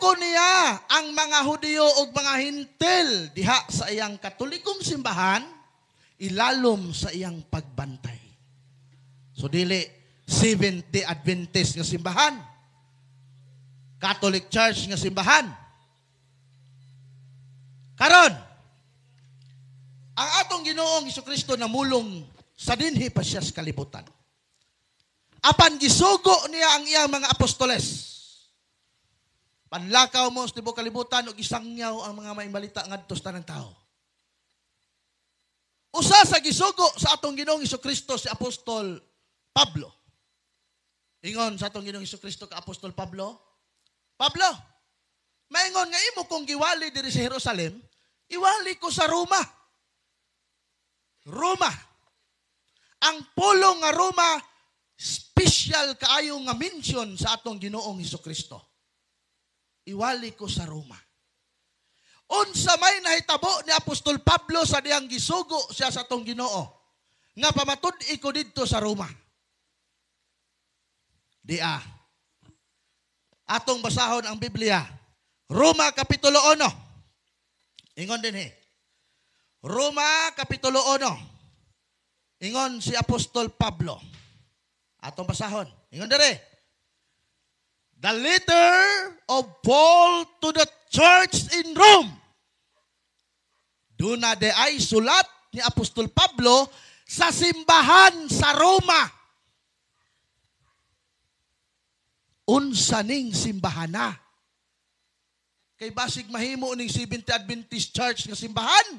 Gipukon niya ang mga Hudiyo ug mga Hintil diha sa iyang Katolikong simbahan, ilalom sa iyang pagbantay. So dili Seventh-day Adventist nga simbahan, Catholic Church nga simbahan. Karon, ang atong Ginoong Hesukristo namulong sa dinhi pa siya sa kalibutan. Apan gisugo niya ang iyang mga apostoles. Panlakaw mo sa tibok kalibutan ug isangyaw ang mga maibalita ngadto sa tanang tao. Usa sa gisugo sa atong Ginoong Hesukristo si Apostol Pablo. Ingon sa atong Ginoong Hesukristo ka Apostol Pablo, Pablo, maingon nga imo kung giwali diri sa Jerusalem, iwali ko sa Roma. Roma. Ang pulong nga Roma, special kaayo nga mention sa atong Ginoong Hesukristo. Iwali ko sa Roma. Unsa may nahitabo ni Apostol Pablo sa diyang gisugo siya sa atong Ginoo nga pamatud-i ko didto sa Roma. Dia. Atong basahon ang Biblia. Roma Kapitulo 1. Ingon din Roma Kapitulo 1. Ingon si Apostol Pablo. Atong basahon. Ingon dire. The letter of Paul to the church in Rome. Duna de ay sulat ni Apostol Pablo sa simbahan sa Roma. Unsa ning simbahana? Kay basig mahimo ning Seventh-day Adventist Church nga simbahan.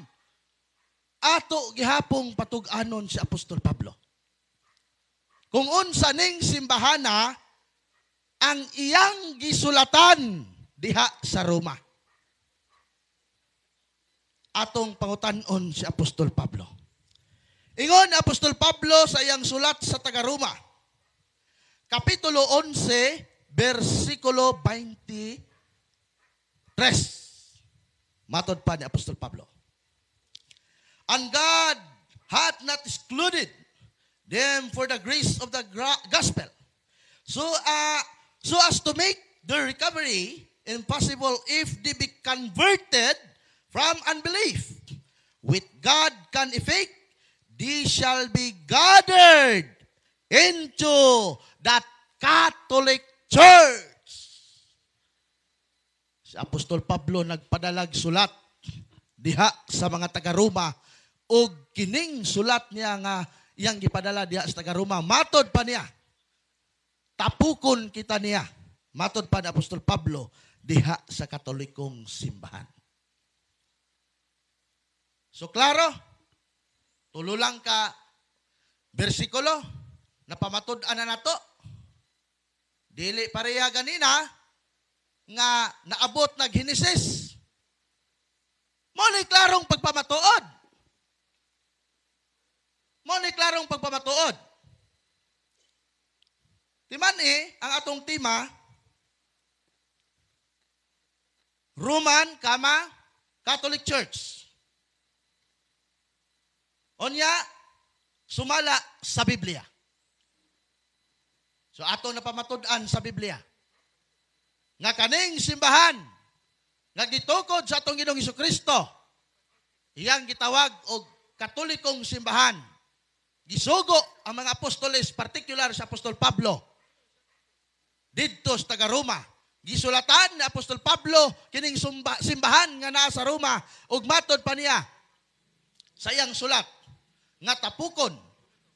Ato gihapong patug-anon si Apostol Pablo. Kung unsa ning simbahana ang iyang gisulatan diha sa Roma. Atong pangutan-on si Apostol Pablo. Ingon Apostol Pablo sa iyang sulat sa taga-Roma. Kapitulo 11, versikulo 23. Matod pa ni Apostol Pablo. And God hath not excluded them for the grace of the gospel. So as to make their recovery impossible if they be converted from unbelief. With God can effect, they shall be gathered into that Catholic Church. Si Apostol Pablo nagpadalag sulat diha sa mga taga-Roma ug kining sulat niya nga iyang gipadala diha sa taga-Roma. Matod pa niya. Tapukon kita niya. Matod pa ni Apostol Pablo diha sa Katolikong simbahan. So klaro, tulo lang ka bersikulo na pamatud-an na nato. Dili pareha ganina nga naabot na Genesis. Mo ni klarong pagpamatuod. Mo ni klarong pagpamatuod. Timan ang atong tema, Roman, Catholic Church. Onya, sumala sa Biblia. So atong napamatud-an sa Biblia. Nga kaning simbahan, nga gitukod sa atong Ginoong Hesukristo, iyang gitawag og Katolikong simbahan. Gisugo ang mga apostoles, particular sa Apostol Pablo, didto sa taga-Roma. Gisulatan ni Apostol Pablo kining simbahan nga naa sa Roma ug matod pa niya sa iyang sulat nga tapukon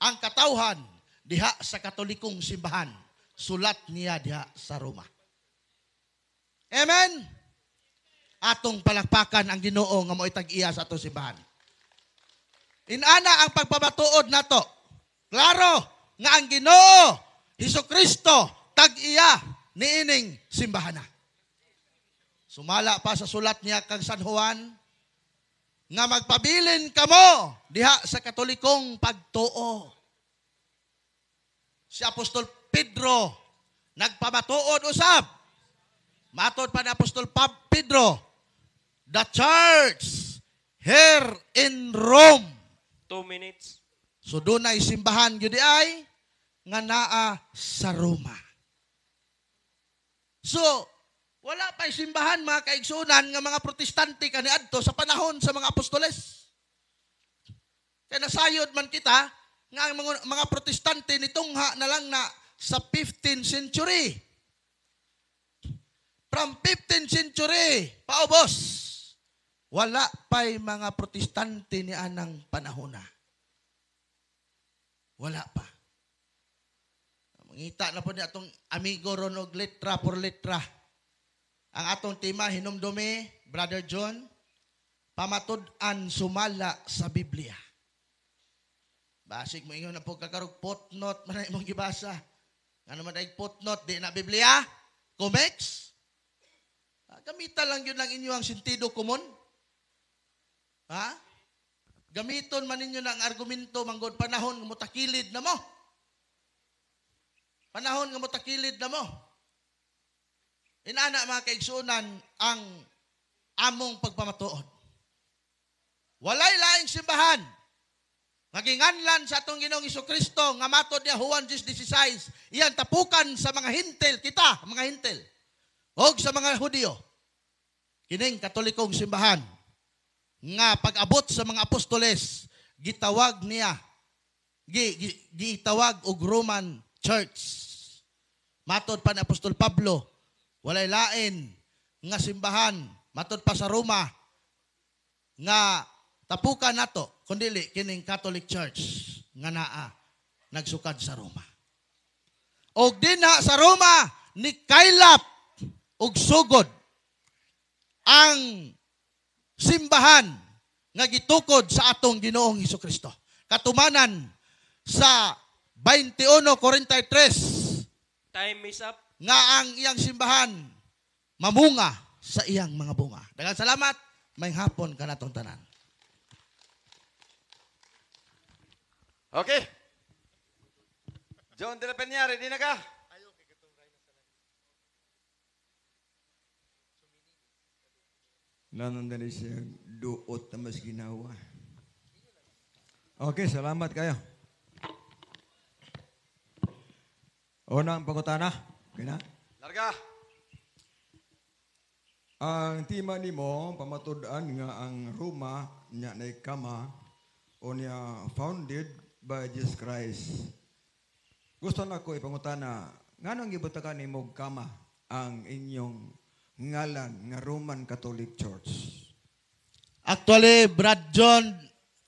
ang katawhan diha sa Katolikong simbahan. Sulat niya diha sa Roma. Amen. Atong palakpakan ang Ginoo nga mo'y tag-iya sa atong simbahan. Inana ang pagpamatuod nato. Klaro nga ang Ginoo Hesukristo tag-iya niining simbahana. Sumala pa sa sulat niya kang San Juan nga magpabilin kamo diha sa Katolikong pagtuo. Si Apostol Pedro nagpamatuod usab. Matod pa ni Apostol Pedro, the church here in Rome. 2 minutes. So doon ay simbahan yun ay nga naa sa Roma. So, Wala pa'y simbahan, mga kaigsunan, nga mga protestante kaniadto sa panahon sa mga apostoles. Kaya nasayod man kita, nga ang mga protestante nitungha na lang na sa 15th century. From 15th century, paubos, wala pa'y mga protestante ni anang panahon na. Wala pa. Mangita na po niya atong amigo ron og letra por letra. Ang atong tema, hinumdumi, Brother John, pamatud-an sumala sa Biblia. Basig mo ingon na po kakarog footnote, man ay mong gibasa. Ano man ay footnote, di na Biblia? Comex? Gamitan lang yun ang inyong sentido komon. Ha? Gamiton man ninyo ng argumento, manggod panahon, mutakilid na mo. Panahon nga mutakilid na mo. Inana mga kaigsunan ang among pagpamatuod. Walay laing simbahan. Maginganlan sa atong Ginoong Jesucristo nga matod niya Juan 10:16. Iyan tapukan sa mga hintel, kita, mga hintel. O sa mga Hudyo. Kining katolikong simbahan nga pag-abot sa mga apostoles, gitawag niya, gitawag og Roman Church. Matod pa ni Apostol Pablo, walay lain nga simbahan, matod pa sa Roma, nga tapukan nato, kundili kining Catholic Church, nga naa, nagsukad sa Roma. Og dinha sa Roma, ni kaylap og sugod ang simbahan nga gitukod sa atong Ginoong Hesukristo. Katumanan sa 21:43. Time is up. Nga ang iyang simbahan mamunga sa iyang mga bunga. Daghang salamat. May hapon ka natong tanan. Okay. John de la Peña, ready na ka? Nanandali siya duot na mas ginawa. Okay, salamat kayo. Unang pangutana. Okay na? Larga. Ang tema ni mo, pamatud-an nga ang Roma niya na kama o niya founded by Jesus Christ. Gusto na ko ipangutana, nga nang gibutakan ni mo kama ang inyong ngalan nga Roman Catholic Church? Actually, Brad John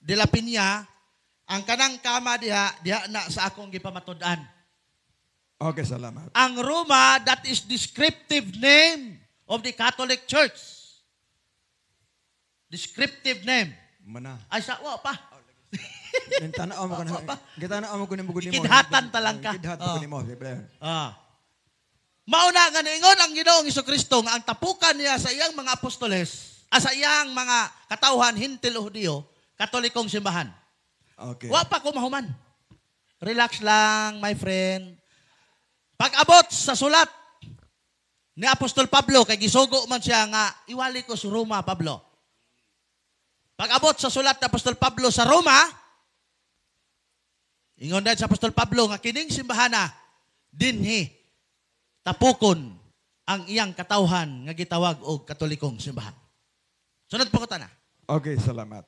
de la Peña, ang kanang kama diha na sa akong gipamatud-an. Okay, salamat. Ang Roma, that is descriptive name of the Catholic Church. Descriptive name. Mana? Ay, wa pa. Tanaw mo ko na. Gitanaw mo ko ni mo. Ikidhatan talang ka. Ikidhatan ko ni mo. Mauna nga niingon ang Ginoong Hesukristo nga ang tapukan niya sa iyang mga apostoles, sa iyang mga katauhan, hintil o Hudyo, katolikong simbahan. Okay. Wa pa ko mahuman. Relax lang, my friend. Pag-abot sa sulat ni Apostol Pablo, kay gisugo man siya nga, iwali ko sa Roma, Pablo. Pag-abot sa sulat ni Apostol Pablo sa Roma, ingon dahil sa Apostol Pablo, nga kining simbahana, dinhi, tapukon ang iyang katauhan nga gitawag og katolikong simbahan. Sunod po ko na. Okay, salamat.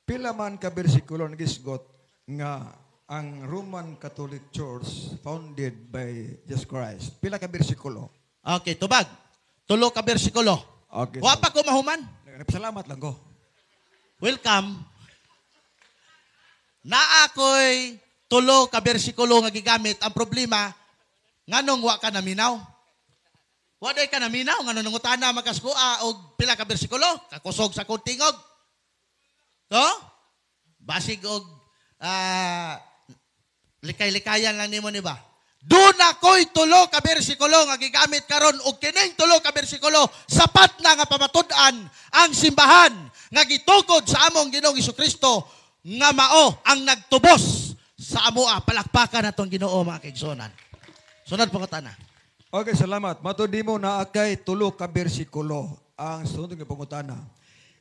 Pila man ka bersikulo nagisgot nga ang Roman Catholic Church founded by Jesus Christ. Pila ka bersikulo? Okay, tubag. Tulo ka bersikulo. Okay. Wa pa ko mahuman. Salamat lang ko. Welcome. Na ako'y tulo ka bersikulo nga gigamit. Ang problema, nganong wa ka naminaw? Wa day ka naminaw, nganong nangutana makaskua og pila ka bersikulo? Kakusog sa kuntingog. To? Basig og likay-likayan lang nimo ni ba? Doon ako'y tulo ka bersikulo nga gigamit karon og kining tulo ka bersikulo sapat na nga pamatud-an ang simbahan nga gitukod sa among Ginoong Hesukristo nga mao ang nagtubos sa amoa. Palakpakan natong Ginoo mga kaigsunan. Sunod po ko tana. Okay, salamat. Matudi mo na kay tulo ka bersikulo ang sunod nga pangutana.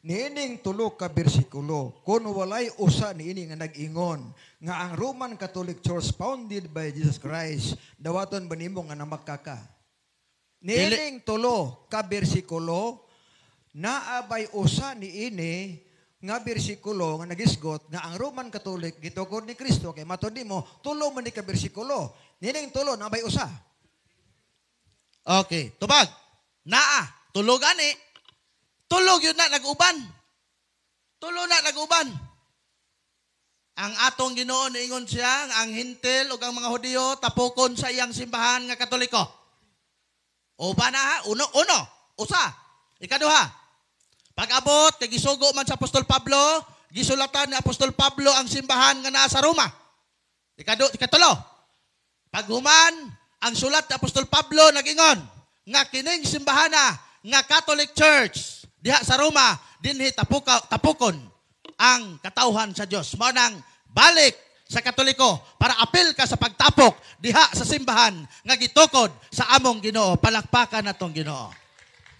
Niining tulo ka bersikulo, kung walay usa niini nga nag-ingon, nga ang Roman Catholic Church founded by Jesus Christ, dawaton ba nimo nga namakaka? Niining tulo ka bersikulo naabay usa ni ini nga bersikulo nga nagisgot nga ang Roman Catholic gitukod ni Kristo kay matud nimo tulo man ni ka bersikulo. Niining tulo naabay usa. Okay, tubag. Naa, tulog ani. Tulog yun na nag-uban. Tulog na nag-uban. Ang atong Ginoo niingon siya ang hintil ug ang mga Hudiyo tapokon sa iyang simbahan nga Katoliko. Uban na ha, uno, usa. Ikaduha. Pag-abot kay gisugo man sa Apostol Pablo, gisulatan ni Apostol Pablo ang simbahan nga naa sa Roma. Ikatulo. Paghuman ang sulat ni Apostol Pablo nagingon nga kining simbahana nga Catholic Church diha sa Roma dinhi tapukon ang katawhan sa Dios. Mao nang balik sa Katoliko para apil ka sa pagtapok diha sa simbahan nga gitukod sa among Ginoo. Palakpakan natong Ginoo.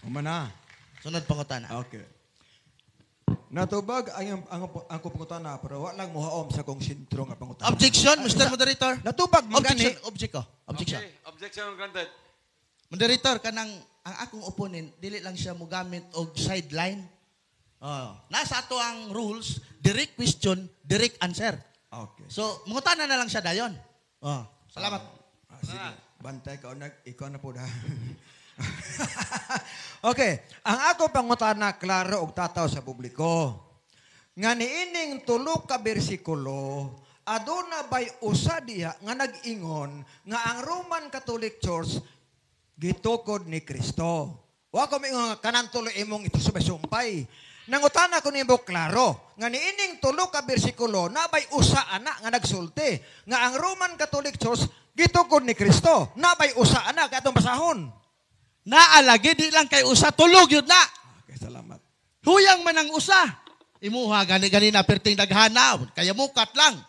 Umana. Sunod pangutana. Okay. Natubag ang pangutana pero wa lang mohaom sa kong sentro nga pangutana. Objection, Mr. Moderator. Natubag mo gani. Objection. Okay, objection granted. Moderator, kanang ang akong opponent, dili lang siya mogamit og sideline. Nasa ato ang rules, direct question, direct answer. Okay. So, mungutana na lang siya dayon. Salamat. Sige. Bantay ka ikaw na po da. Okay, ang ako pangutana klaro og tataw sa publiko. Nga niining tulo ka bersikulo aduna bay usa diha nga nag-ingon nga ang Roman Catholic Church gitukod ni Kristo. Wa ko mingon nga kanang tulo imong ito sumpay. Nangutana ko nimo klaro nga niining tulo ka bersikulo nabay usa ana nga nagsulti nga ang Roman Catholic Church gitukod ni Kristo. Nabay usa ana katong basahon. Naalagi di lang kay usa tulog yun na. Okay, salamat. Huyang man ang usa. Imuha gani na perting daghana kaya mukat lang.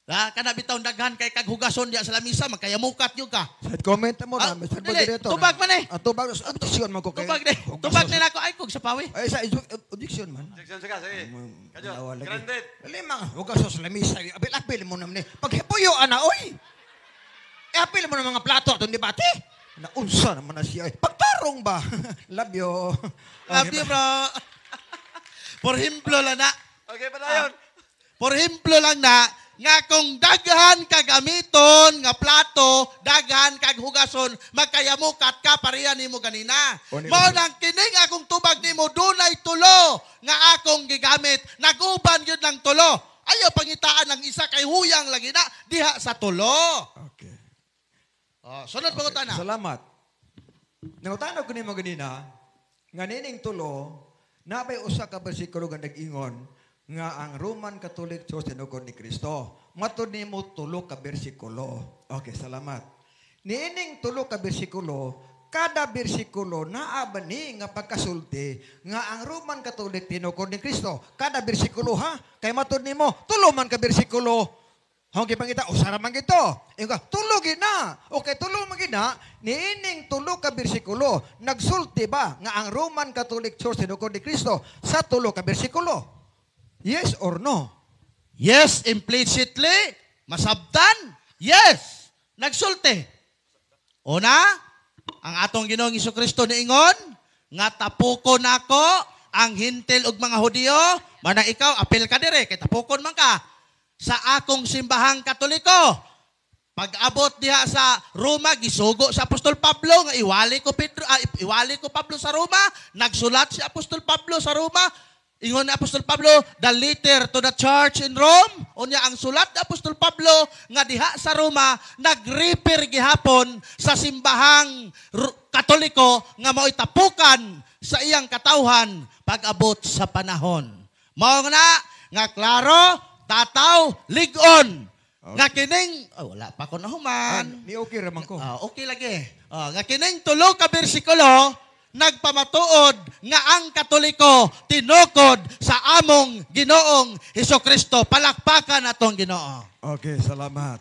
Kana bitaw daghan kay kaghugason diya sa lamisa magkaya mukat yung ka. Sa comment mo na, Mr. Moderator. Tubag man eh. Tubag, objection man ko kay. Tubag na ako ay kog sa pawi. Ay, sa objection man. Objection sige. Kadyo, Lagi. granted. Lima, huwag ka sa lamisa. Apil mo naman eh. Paghipuyo, ana, oy! Apil mo ng mga plato atong debate. Naunsa naman na siya. Pagtarong ba? Love you. Love you, bro. For himplo lang na. Okay, padayon. For himplo lang na, nga kung daghan kag gamiton nga plato, daghan kag hugason, magkayamukat ka pareha nimo ganina. Mao nang kining akong tubag nimo dunay tulo nga akong gigamit. Naguban gyud lang tulo. Ayaw pangitaan ng isa kay huyang lagi na diha sa tulo. Okay. Sunod pangutana. Salamat. Nangutanag ko nimo ganina, nga nining tulo, nabay usa ka bersikulo nga nag-ingon, nga ang Roman Catholic Church tinukod ni Kristo. Matud nimo tulo ka bersikulo. Okay, salamat. Niining tulo ka bersikulo, kada bersikulo naa ba ni nga pagkasulti nga ang Roman Catholic tinukod ni Kristo. Kada bersikulo ha, kay matud nimo tulo man ka bersikulo. Hanggang pangita, usara man gito. Tulo gina. Okay, tulo man gina. Niining tulo ka bersikulo, nagsulti ba nga ang Roman Catholic Church tinukod ni Kristo sa tulo ka bersikulo? Yes or no? Yes, implicitly. Masabtan. Yes. Nagsulti. Una, ang atong Ginoong Jesucristo niingon, nga tapukon nako ang hintil ug mga Hudiyo, manang ikaw, apil ka dire, kay tapukon man ka sa akong simbahang Katoliko. Pag-abot diha sa Roma, gisugo sa Apostol Pablo, nga iwali ko Pablo sa Roma, nagsulat si Apostol Pablo sa Roma. Ingon ni Apostol Pablo, the letter to the church in Rome. Unya ang sulat ni Apostol Pablo nga diha sa Roma nagrefer gihapon sa simbahang Katoliko nga mao'y tapukan sa iyang katawhan pag-abot sa panahon. Mao nga klaro, tataw, ligon. Okay. Nga kining wala pa ko nahuman. Ni okay raman ko. Okay lagi. Nga kining tulo ka bersikulo nagpamatuod nga ang Katoliko tinukod sa among Ginoong Hesukristo. Palakpakan atong Ginoo. Okay, salamat.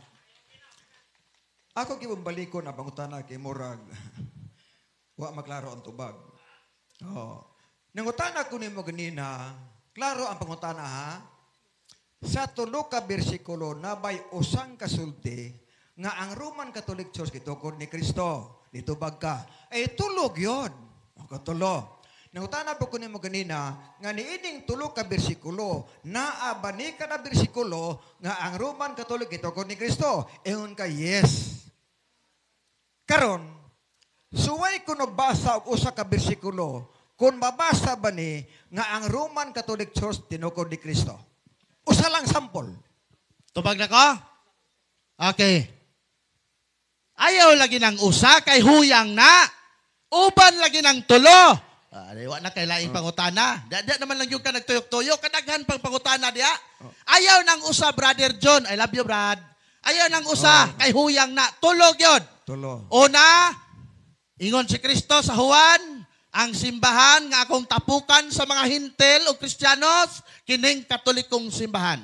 Ako gibumbalik na pangutana kay murag wa maklaro ang tubag. Nangutana ko nimo ganina, klaro ang pangutana ha. Sa tulo ka bersikulo nabay usang kasulti nga ang Roman Catholic Church gitukod ni Kristo. nitubag ka. Tulog yun. O katulo. Nangutana po ko nimo ganina, nga niining tulo ka bersikulo, naabani ka na bersikulo, nga ang Roman Catholic ito ko ni Kristo. Ingon ka, yes. Karon, suway ko nabasa og usa ka bersikulo, kung mabasa ba ni, nga ang Roman Catholic Church tinukod ni Kristo. Usa lang sample. Tubag na ko? Okay. Ayaw lagi ng usa, kay huyang na. Uban lagi ng tulo. Wa na kay laing pangutana. Di naman lang yung ka nagtuyok-tuyok. Kadaghan pang pangutana diya. Ayaw ng usa, Brother John. I love you, Brad. Ayaw ng usa, kay huyang na. Tulog yun. Tulo. Una, ingon si Kristo sa Juan, ang simbahan nga akong tapukan sa mga hintil o Kristiyanos, kining katolikong simbahan.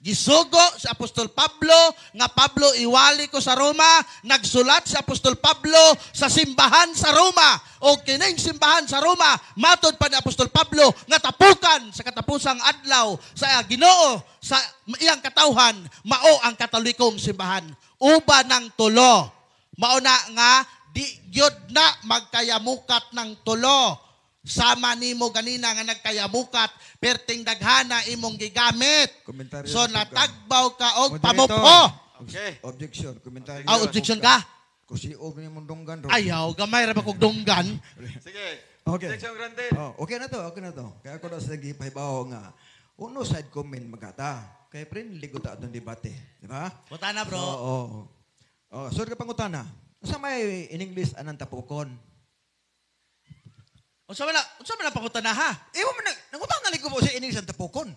Gisugo si Apostol Pablo, nga Pablo iwali ko sa Roma, nagsulat si Apostol Pablo sa simbahan sa Roma, o kining simbahan sa Roma, matod pa ni Apostol Pablo, nga tapukan sa katapusang adlaw, sa Ginoo, sa iyang katawhan, mao ang katolikong simbahan. Uba ng tulo. Mauna nga, di gyud na magkayamukat ng tulo. Sama nimo ganina nga nagkayamukat, perting daghana imong gigamit. Komentaryo So na natagbaw ka og Moderator. pamupho. Okay. Objection. Komentaryo. Objection ka? Kusiog ni mong dunggan. Ayaw, gamay ra ba kog dunggan? Sige. Okay. Section Grande. Okay na to, okay na to. Kaya ako na sa gipahibaw nga, uno side comment magata. Kaya friendly ko ta atong debate. Di ba? Butana bro. Oo. So, ka pangutana. Sa may in English, anang tapukon? Unsa man na pangutana ha? Ewan mo na, nangutana lang ko po sa in English ang tapukon.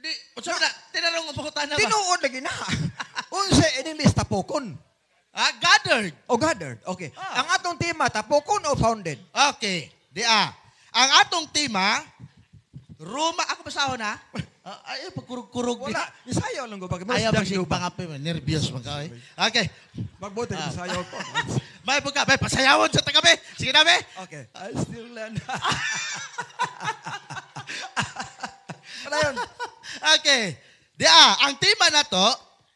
Di unsa man na tinarong ang pangutana ba? Tinuod lagi na. Unsa in English tapukon? Gathered. O gathered. Okay. Ang atong tema, tapukon o founded? Okay. Ang atong tema, Roma, ako basahon ha? Ay, pagkurug-kurug. Wala. Isayaw lang ko. Ayaw magsigbang api. Nervyos man ka. Okay. Magbuti ko sayaw ko. May pagka. May pasayawon sa tagabi. Sige na, be. Okay. I still learn. Ano yun? Okay. Ang tema na to,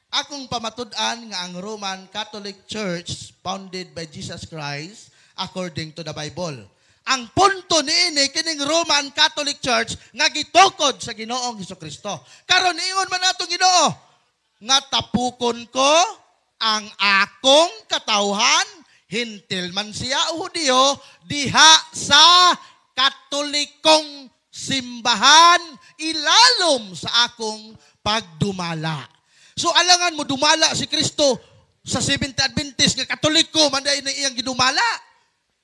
akong pamatud-an nga ang Roman Catholic Church founded by Jesus Christ according to the Bible. Ang punto niini kining Roman Catholic Church nga gitukod sa Ginoong Hesukristo. Karon ingon man natong Ginoo nga tapukon ko ang akong katawhan, hintil man siya o Hudiyo, diha sa katolikong simbahan, ilalom sa akong pagdumala. So alangan mo dumala si Kristo sa Seventh Adventist nga Katoliko, manday na iyang gidumala.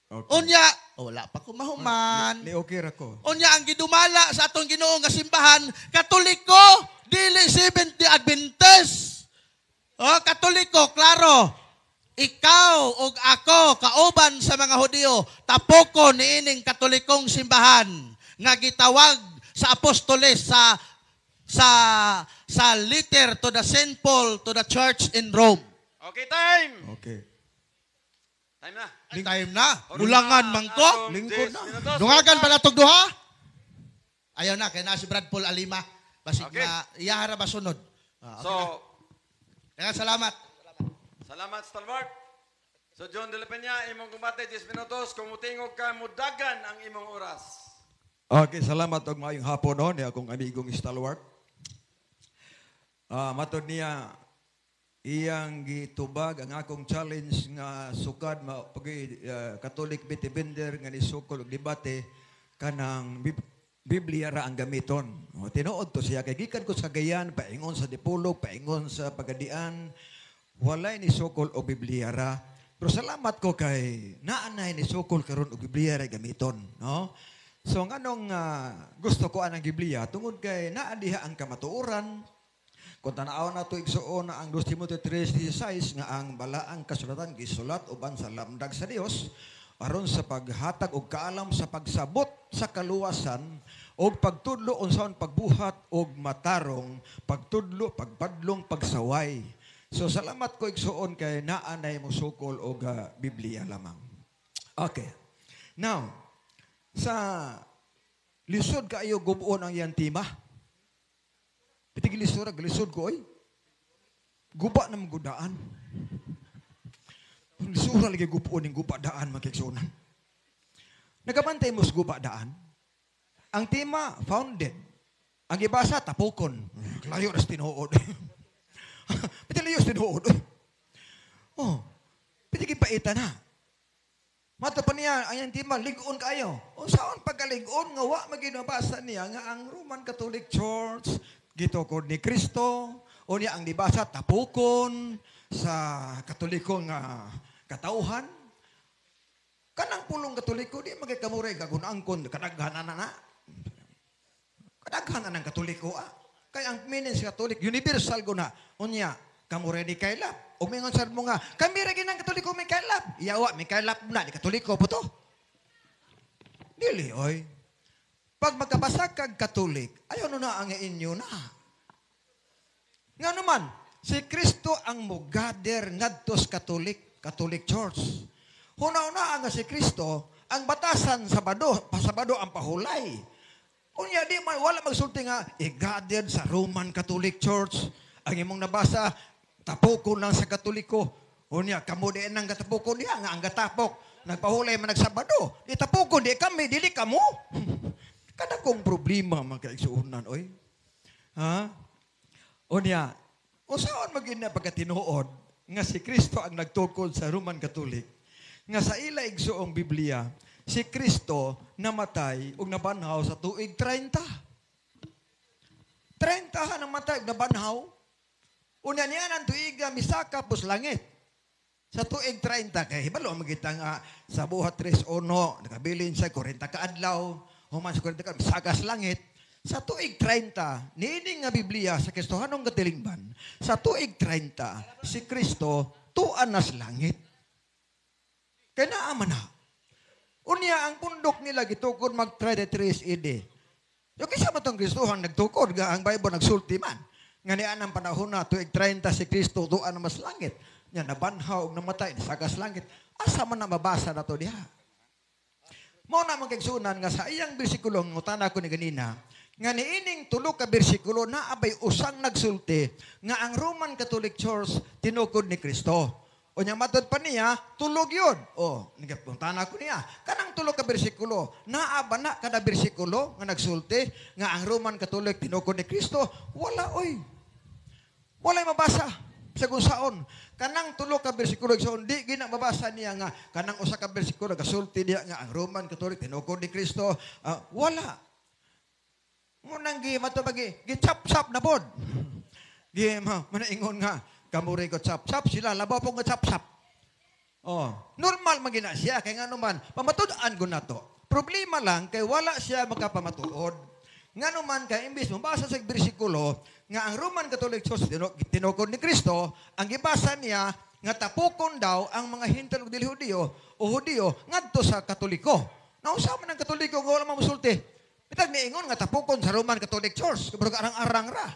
Okay. Unya, wala pa kumahuman. Ni okay ra ko. Unya ang gidumala sa atong Ginoo nga simbahan, Katoliko, dili Seventh Adventist. Katoliko, klaro. Ikaw ug ako kauban sa mga Hudiyo, tapoko niining Katolikong simbahan nga gitawag sa apostoles sa letter to the Saint Paul to the church in Rome. Okay, time. Okay. Time na. Time na. Ulangan man ko. Lingkod na. Dungagan pala tog duha. Ayaw na kay na si Brad Paul Alima. Basig Okay. na iyahara ba sunod. So, Kaya salamat. salamat, Stalwart. So, John de la Peña, imong kumbate 10 minutos. Kung mutingog ka, mudagan ang imong oras. Okay, salamat og maayong hapon no ni akong amigong Stalwart. Matod niya iyang gitubag ang akong challenge nga sukad Catholic bitibender nga nisukol og debate kanang Biblia ra ang gamiton. Tinuod to siya kay gikan ko sa Gayan, paingon sa Dipolog, paingon sa Pagadian, walay ni sukol og Biblia ra. Pero salamat ko kay naanay ni sukol karon og Biblia ra gamiton, no? So nganong gusto ko anang Biblia tungod kay naa diha ang kamatuoran. Kung tanaw na ito igsuon na ang 2 Timoteo 3:16 nga ang balaang kasulatan gisulat uban sa lamdag sa Dios aron sa paghatag og kaalam sa pagsabot sa kaluwasan og pagtudlo unsaon pagbuhat og matarong pagtudlo pagpadlong pagsaway. So salamat ko igsuon kay naanay mo sukol og Biblia lamang. Okay. Now, sa lisod kaayo gubuon ang iyang tema. Pitigil lisod ko, oy. Guba na magudaan. Sura lagi gupuon ng gupa daan makiksunan. Nagamantay mo sa gupa daan. Ang tema, founded. Ang ibasa, tapukon. Layo na sa tinuod. Pati layo sa tinuod. Oh, pati kipaitan na. Mata pa niya, ang tema, ligon kayo. O saan pagkaligon, nga wa maginabasa niya, nga ang Roman Catholic Church, gitukod ni Kristo, o niya ang dibasa, tapukon, sa katoliko nga katauhan. Kanang pulong katoliko, di magkakamuray kagunangkon, kadaghanan na. Kadaghanan ng katoliko, Kaya ang meaning sa katolik, universal ko na. O niya, kamuray di kailap. O mingon sa mo nga, kami rin ng katoliko may kailap. Iyawa, may kailap na, di katoliko po to. Dili, oy. Pag magkabasa kag katolik, ayaw na ang inyo na. Nga naman, si Kristo ang mugader ngadtos Catholic Church. Huna-una nga si Kristo, ang batasan Sabado ang pahulay. Unya di man wala magsulti nga igader sa Roman Catholic Church. Ang imong nabasa tapokon lang sa Katoliko. Unya kamo di nang gatapokon niya nga ang gatapok nagpahulay man nagsabado. Di tapokon di kami dili kamo. Kada kong problema magkaigsuunan oy. Ha? Unya usaon magina pagkatinuod nga si Kristo ang nagtukod sa Roman Catholic. Nga sa ila igsuong Biblia, si Kristo namatay ug nabanhaw sa tuig 30. 30 namatay ug nabanhaw. Una niya nang tuiga misaka pus langit. Sa tuig 30 kay hibalo magita nga sa buhat 3:1 nakabilin sa 40 ka adlaw, human sa 40 ka misaka sa langit. Sa tuig 30, niining nga Biblia sa Kristohanong katilingban, sa tuig 30, si Kristo tuan na sa langit. Kaya naaman na. Unya, ang pundok nila gitukod mag-33 AD. Yung kisa mo itong Kristohan nagtukod, ang Bible nagsulti man. Nga niyan ang panahon na, tuig 30 si Kristo tuan na mas langit. Yan, nabanhaw, namatay, nasagas langit. Asa man na mabasa na to diha? Mo na magkagsunan nga sa iyang bersikulo, ngutana ko ni ganina, nga niining tulo ka bersikulo na abay usang nagsulti nga ang Roman Catholic Church tinukod ni Kristo. O niya matod pa niya, tulog yun. O, nagpuntahan ako niya. Kanang tulog ka bersikulo, naaba na kada bersikulo nga nagsulti nga ang Roman Catholic tinukod ni Kristo. Wala, oy. Wala'y mabasa sa kung saon. Kanang tulog ka bersikulo, so hindi ginamabasa niya nga kanang usa ka bersikulo, kasulti niya nga ang Roman Catholic tinukod ni Kristo. Wala. Munang gi-chap-chap na pod. Manaingon nga, kamuray ko chap-chap, sila labaw po nga chap-chap. Oh, normal magina siya, kaya nga naman, pamatudan ko na to. Problema lang, kay wala siya makapamatuod. Nga naman, kay imbis mabasa sa bersikulo, nga ang Roman Catholic Church tinukod ni Kristo, ang ibasa niya, nga tapukon daw ang mga hintal o dili Hudiyo, o Hudiyo, ngadto sa Katoliko. Nausama ng Katoliko, nga wala mamusulti. Pitag niingon nga tapukon sa Roman Catholic Church, kapag arang-arang ra.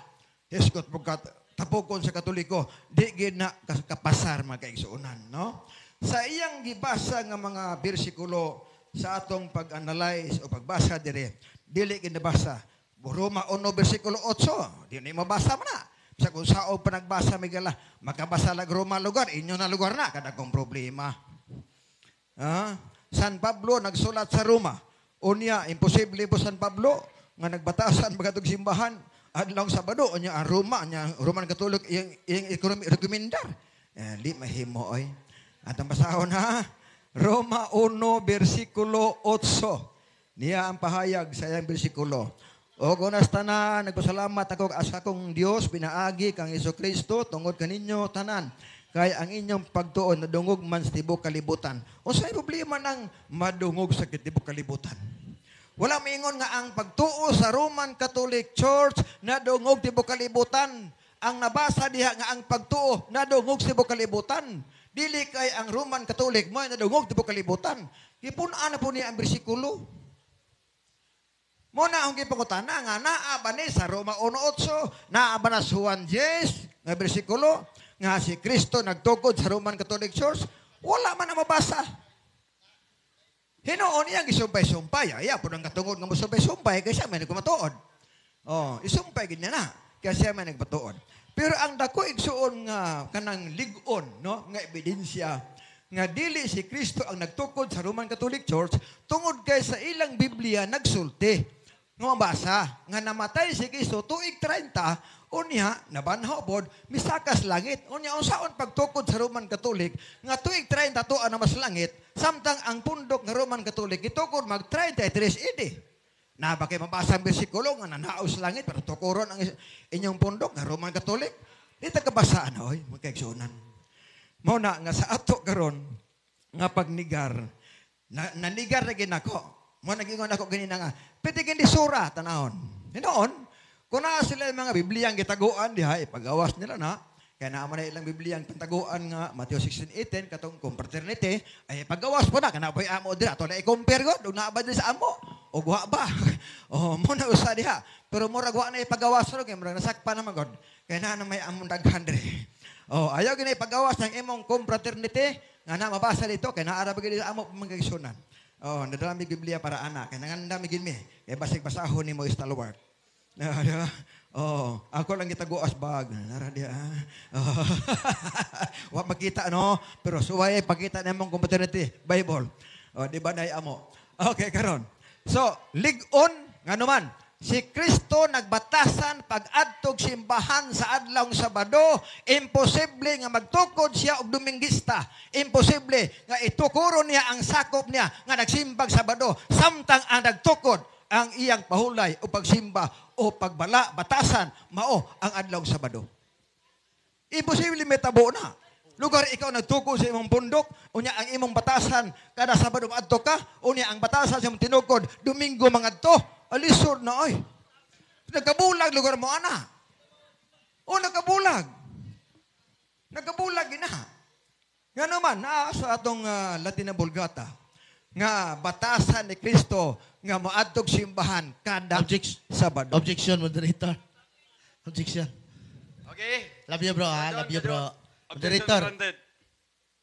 Yes, tapukon sa Katoliko, di gina kapasar magkaigsuunan, no? Sa iyang gibasa nga mga bersikulo sa atong pag-analyze o pagbasa dire, dili ginabasa. Roma 1 bersikulo 8, di na mabasa man na. Sa kung sao pa nagbasa migala, makabasa lag Roma lugar, inyo na lugar na, kada kong problema. San Pablo nagsulat sa Roma. Unya, imposible po San Pablo, nga nagbatasan magatog simbahan, adlaw Sabado, unya ang Roma, ang Roman Catholic, yung economic rekomendar. Di mahimo, oy. At ang basahon ha, Roma 1, versikulo 8. Niya ang pahayag sa iyang bersikulo. O kunas tanan, nagpasalamat ako sa akong Dios, pinaagi kang Jesucristo, tungod kaninyo tanan. Kaya ang inyong pagtuon nadungog man sa tibok kalibutan. O sa problema ng madungog sa tibok kalibutan. Wala maingon nga ang pagtuo sa Roman Catholic Church nadungog tibok kalibutan. Ang nabasa diha nga ang pagtuo nadungog sa tibok kalibutan. Dili kay ang Roman Catholic mo nadungog tibok kalibutan. Ipun-an na po niya ang bersikulo. Muna akong gipangutana nga naa ba ni sa Roma 1:8, naa ba na sa Juan 10 nga bersikulo nga si Kristo nagtukod sa Roman Catholic Church? Wala man na mabasa. Hinoon niya gisumpay-sumpay. Aya po nang katungod nga musumpay-sumpay kasi may nagpamatuod. Oh, isumpay gid na kasi may nagpatuod. Pero ang dako igsuon nga kanang lig-on, no, nga ebidensya nga dili si Kristo ang nagtukod sa Roman Catholic Church tungod kay sa ilang Biblia nagsulti. Nga mabasa nga namatay si Kristo tuig 30 unya nabanhaw pod misakas langit. Unya unsaon pagtukod sa Roman Catholic nga tuig 30 tuan na mas langit samtang ang pundok nga Roman Catholic gitukod mag 33 AD. Na ba kay mabasa ang bersikulo nga nanaaw sa langit pero tukuron ang inyong pundok nga Roman Catholic? Dito kabasaan oy, magkaigsunan. Mao na nga sa ato karon nga pagnigar nanigar na ginako. Mo nagingon ako ganina nga pwede gindi sura tanahon. Hinoon kung naa sila yung mga Biblia ang gitaguan diha ipagawas nila na kaya naman na ilang Biblia ang pantaguan nga Mateo 16:18 katong confraternity ay pagawas po na kana boy amo dira to na i-compare god ug naa ba sa amo o wa ba oh mo na usa diha pero murag wa na ipagawas ro kay murag nasakpan naman god kaya na may among daghan diri oh ayaw gini ipagawas ng imong confraternity nga na mabasa dito kay naa ra ba gid amo pamangkagsunan oh nadala mi Biblia para anak kay nanganda mi gid mi kay basig basahon nimo istalwart. Oh, ako lang gitaguas bag. Nara dia. Oh. Wa makita no, pero suway pakita namong community Bible. Oh, di ba nay amo? Okay karon. So, lig-on nganuman si Kristo nagbatasan pag-adtog simbahan sa adlaw Sabado, imposible nga magtukod siya og Dominguista. Imposible nga itukuron niya ang sakop niya nga nagsimbag Sabado samtang ang nagtukod ang iyang pahulay o pagsimba o pagbala, batasan, mao ang adlaw Sabado. Imposible metabo na. Lugar ikaw nagtuko sa imong pundok, unya ang imong batasan, kada Sabado maadto ka, unya ang batasan sa imong tinukod, Domingo mangadto, alisod na oy. Nagkabulag lugar mo ana. O nagkabulag. Nagkabulag gina. Nga naman, sa atong Latin na Vulgata, nga batasan ni Kristo nga moadtog simbahan kada Sabado. Objection, moderator. Objection. Okay. Love you, bro. Love you, bro. Moderator,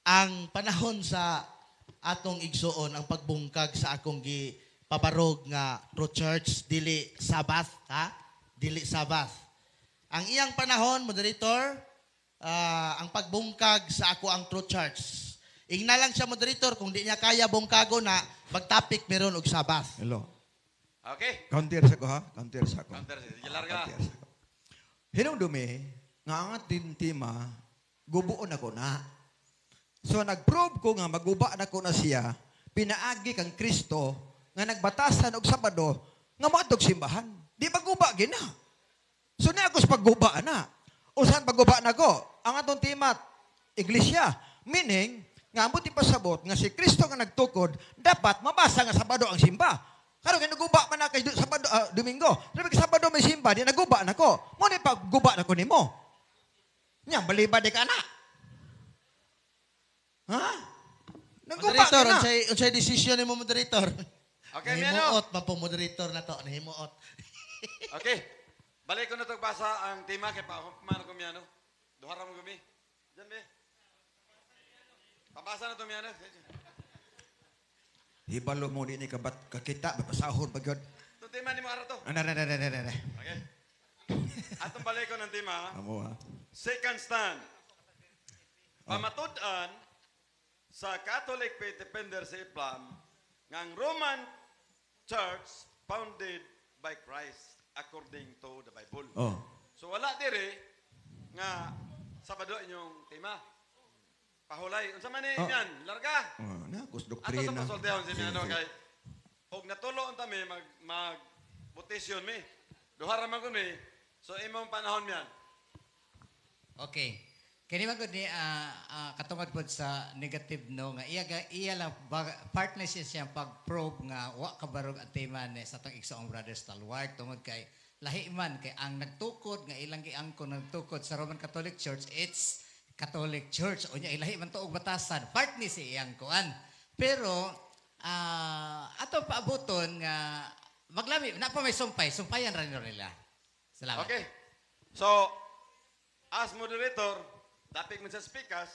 ang panahon sa atong igsuon, ang pagbungkag sa akong gipabarog nga True Church, dili Sabbath, ha? Dili Sabbath. Ang iyang panahon, moderator, ang pagbungkag sa ako ang True Church. Ingna lang siya, moderator, kung di niya kaya bungkago na, mag-topic meron og Sabbath. Hello. Okay. Counter sa ko ha? Counter sa ko. Counter, sige larga. Hinong dumi, nga ang ating tema, gubuon ako na. So nag-prove ko nga maguba na ko na siya, pinaagi kang Kristo, nga nagbatasan og Sabado, nga maadtog simbahan. Di maguba gina. So na ako sa pagguba na. Usan pagguba na ko? Ang atong tema, iglesia. Meaning, nga mo ti pasabot nga si Kristo nga nagtukod, dapat mabasa nga Sabado ang simba. Karon nga naguba man na kay Sabado, Domingo. Sabi kay Sabado may simba, di naguba na ko. Mo ni pagguba na ko nimo. Nya balibad ka na. Ha? Naguba Moderator, ka na. unsay decision nimo, moderator? Okay, Nahimuot man po moderator na to, nahimuot. Okay. Balik ko na ito basa ang tema kay paano ko miyano. Duhara mo gumi. Diyan be. Pabasa na ito miyano. Hibalo mo di ni kabat kakita bapasahon pagod. Ito tema ni mo araw to. Ana. Okay. Atong balik ko ng tema. Amo ha. Second stand. Pamatud-an sa Catholic Faith Defender sa Islam nga ang Roman Church founded by Christ according to the Bible. Oh. So wala dire nga Sabado inyong tema. Pahulay. Unsa man ni yan? Larga. Oh, na kus Ato doktrina. sa pasoltehon si Miano kay og natuloon ta mi mag botisyon mi. Duhara man gud mi. So imong panahon miyan. Okay. Kani magod ni katungod pod sa negative no nga iya lang partner siya pag-probe nga wa kabarog ang tema ni sa tong igsoong brother Stalwart tungod kay lahi man kay ang nagtukod nga ilang giangko nagtukod sa Roman Catholic Church, it's Catholic Church unya ilahi man tuog batasan part ni si iyang kuan. Pero ato paaboton nga maglami na pa may sumpayan ra nila. Salamat. Okay. So as moderator, dapig man sa speakers.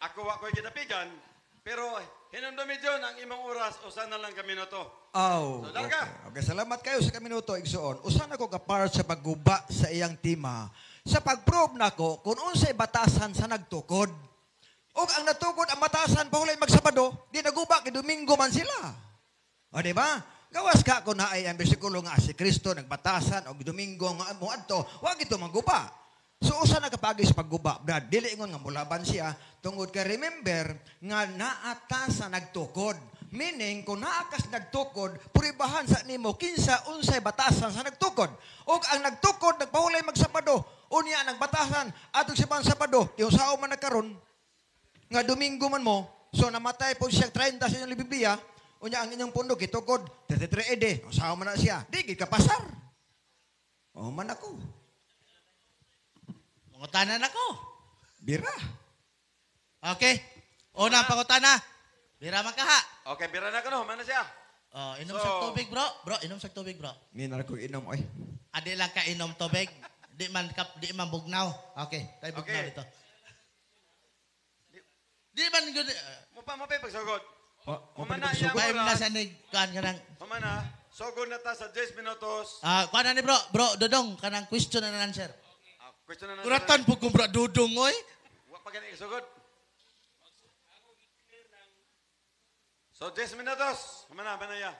Ako wa ko'y ginapigan, pero hinumdumi John ang imong oras usa na lang ka minuto. Oh, So, larga. okay. Salamat kayo sa kaminuto, igsuon. Usan ako ka-part sa pagguba sa iyang tema. Sa pag-prove na ko, kung unsay batasan sa nagtukod. O ang natukod ang batasan pahulay magsabado, di naguba kay Domingo man sila. O di ba? Gawas ka ko na ay ang bersikulo nga si Kristo nagbatasan og Domingo nga mo adto, wag ito maguba. So usa na kapagi sa pagguba, brad, dili ingon nga mulaban siya tungod kay remember nga naata sa nagtukod. Meaning kung naakas nagtukod, puribahan sa nimo kinsa unsay batasan sa nagtukod. Og ang nagtukod nagpahulay magsabado, unya nang batasan atong siban sabado, yung sao man nagkaron nga Domingo man mo, so namatay po siya 30 sa inyong Biblia, unya ang inyong pundok itukod 33 ede, yung sao man na siya, di gid ka pasar. O man ako. Pangutanan ako. Bira. Okay. Unang pangutana. Bira makaha. Okay, bira na ka no, mana siya? Oh, inom So- sa tubig, bro. Bro, inom sa tubig, bro. Minar ko inom oy. Adi lang ka inom tubig. Di man bugnaw. Okay, tayo bugnaw Okay. dito. Di man gud Mapa pagsugod. Mo Humana pa iya baim na oras. sa nig kan kanang Humana, sugod na ta sa 10 minutos. kuan na ni bro, Dodong kanang question and answer. Question na Kuratan po kung bro Dodong oy. Wa pa gani sugod. So 10 minutos. Humana banaya.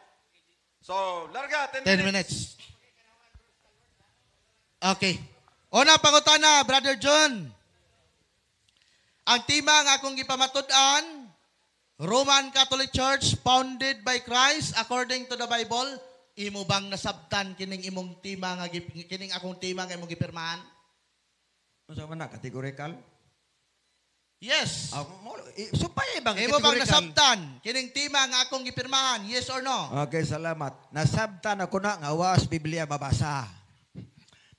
So, larga 10 10 minutes. Okay. Una pangutana, Brother John. Ang tema nga akong gipamatud-an, Roman Catholic Church founded by Christ according to the Bible. Imo bang nasabtan kining imong tema nga kining akong tema nga imong gipirmahan? Unsa man na categorical? Yes. Supay bang Imo bang categorical? nasabtan kining tema nga akong gipirmahan? Yes or no? Okay, salamat. Nasabtan ako na nga was Biblia mabasa.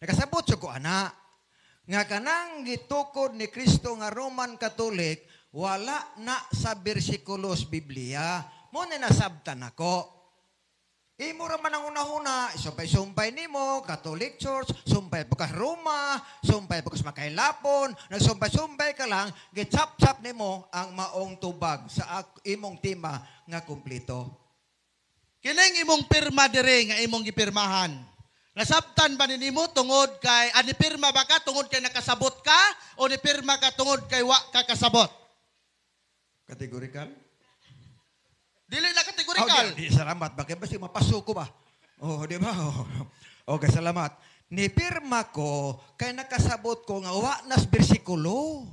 Nakasabot siya ko, ana. Nga kanang gitukod ni Kristo nga Roman Catholic, wala na sa bersikulos Biblia. Mo na nasabtan ako. Imo raman ang una-una, sumpay-sumpay nimo, Catholic Church, sumpay po ka Roma, sumpay po ka sa makailapon, nagsumpay-sumpay ka lang, gitsap-tsap nimo ang maong tubag sa imong tema nga kumplito. Kining imong pirma dire nga imong gipirmahan. Nasabtan ba nimo tungod kay ani pirma ba ka tungod kay nakasabot ka o ni pirma ka tungod kay wa ka kasabot? Categorical? Dili na kategorikal. Di salamat. Bakit basta mapasok ko ba? Oh, di ba? Oh. Okay, salamat. Nipirma ko kay nakasabot ko nga wa nas bersikulo.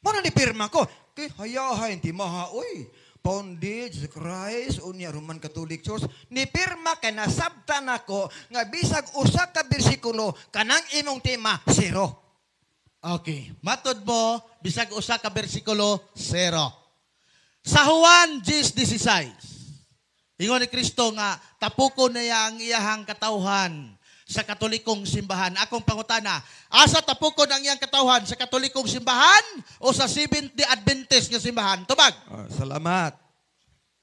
Muna nipirma ko. Kay hayahay, hindi mahaoy. Founded sa Christ, unya Roman Catholic Church, nipirma kay nasabtan ako nga bisag usa ka bersikulo kanang imong tema, 0. Okay. Matod mo, bisag usa ka bersikulo, 0. Sa Juan 10:16, ingon ni Kristo nga, tapukon niya ang iyahang katawhan sa katolikong simbahan. Akong pangutana, asa tapukon ang iyang katawhan sa katolikong simbahan o sa Seventh-day Adventist nga simbahan? Tubag. Salamat.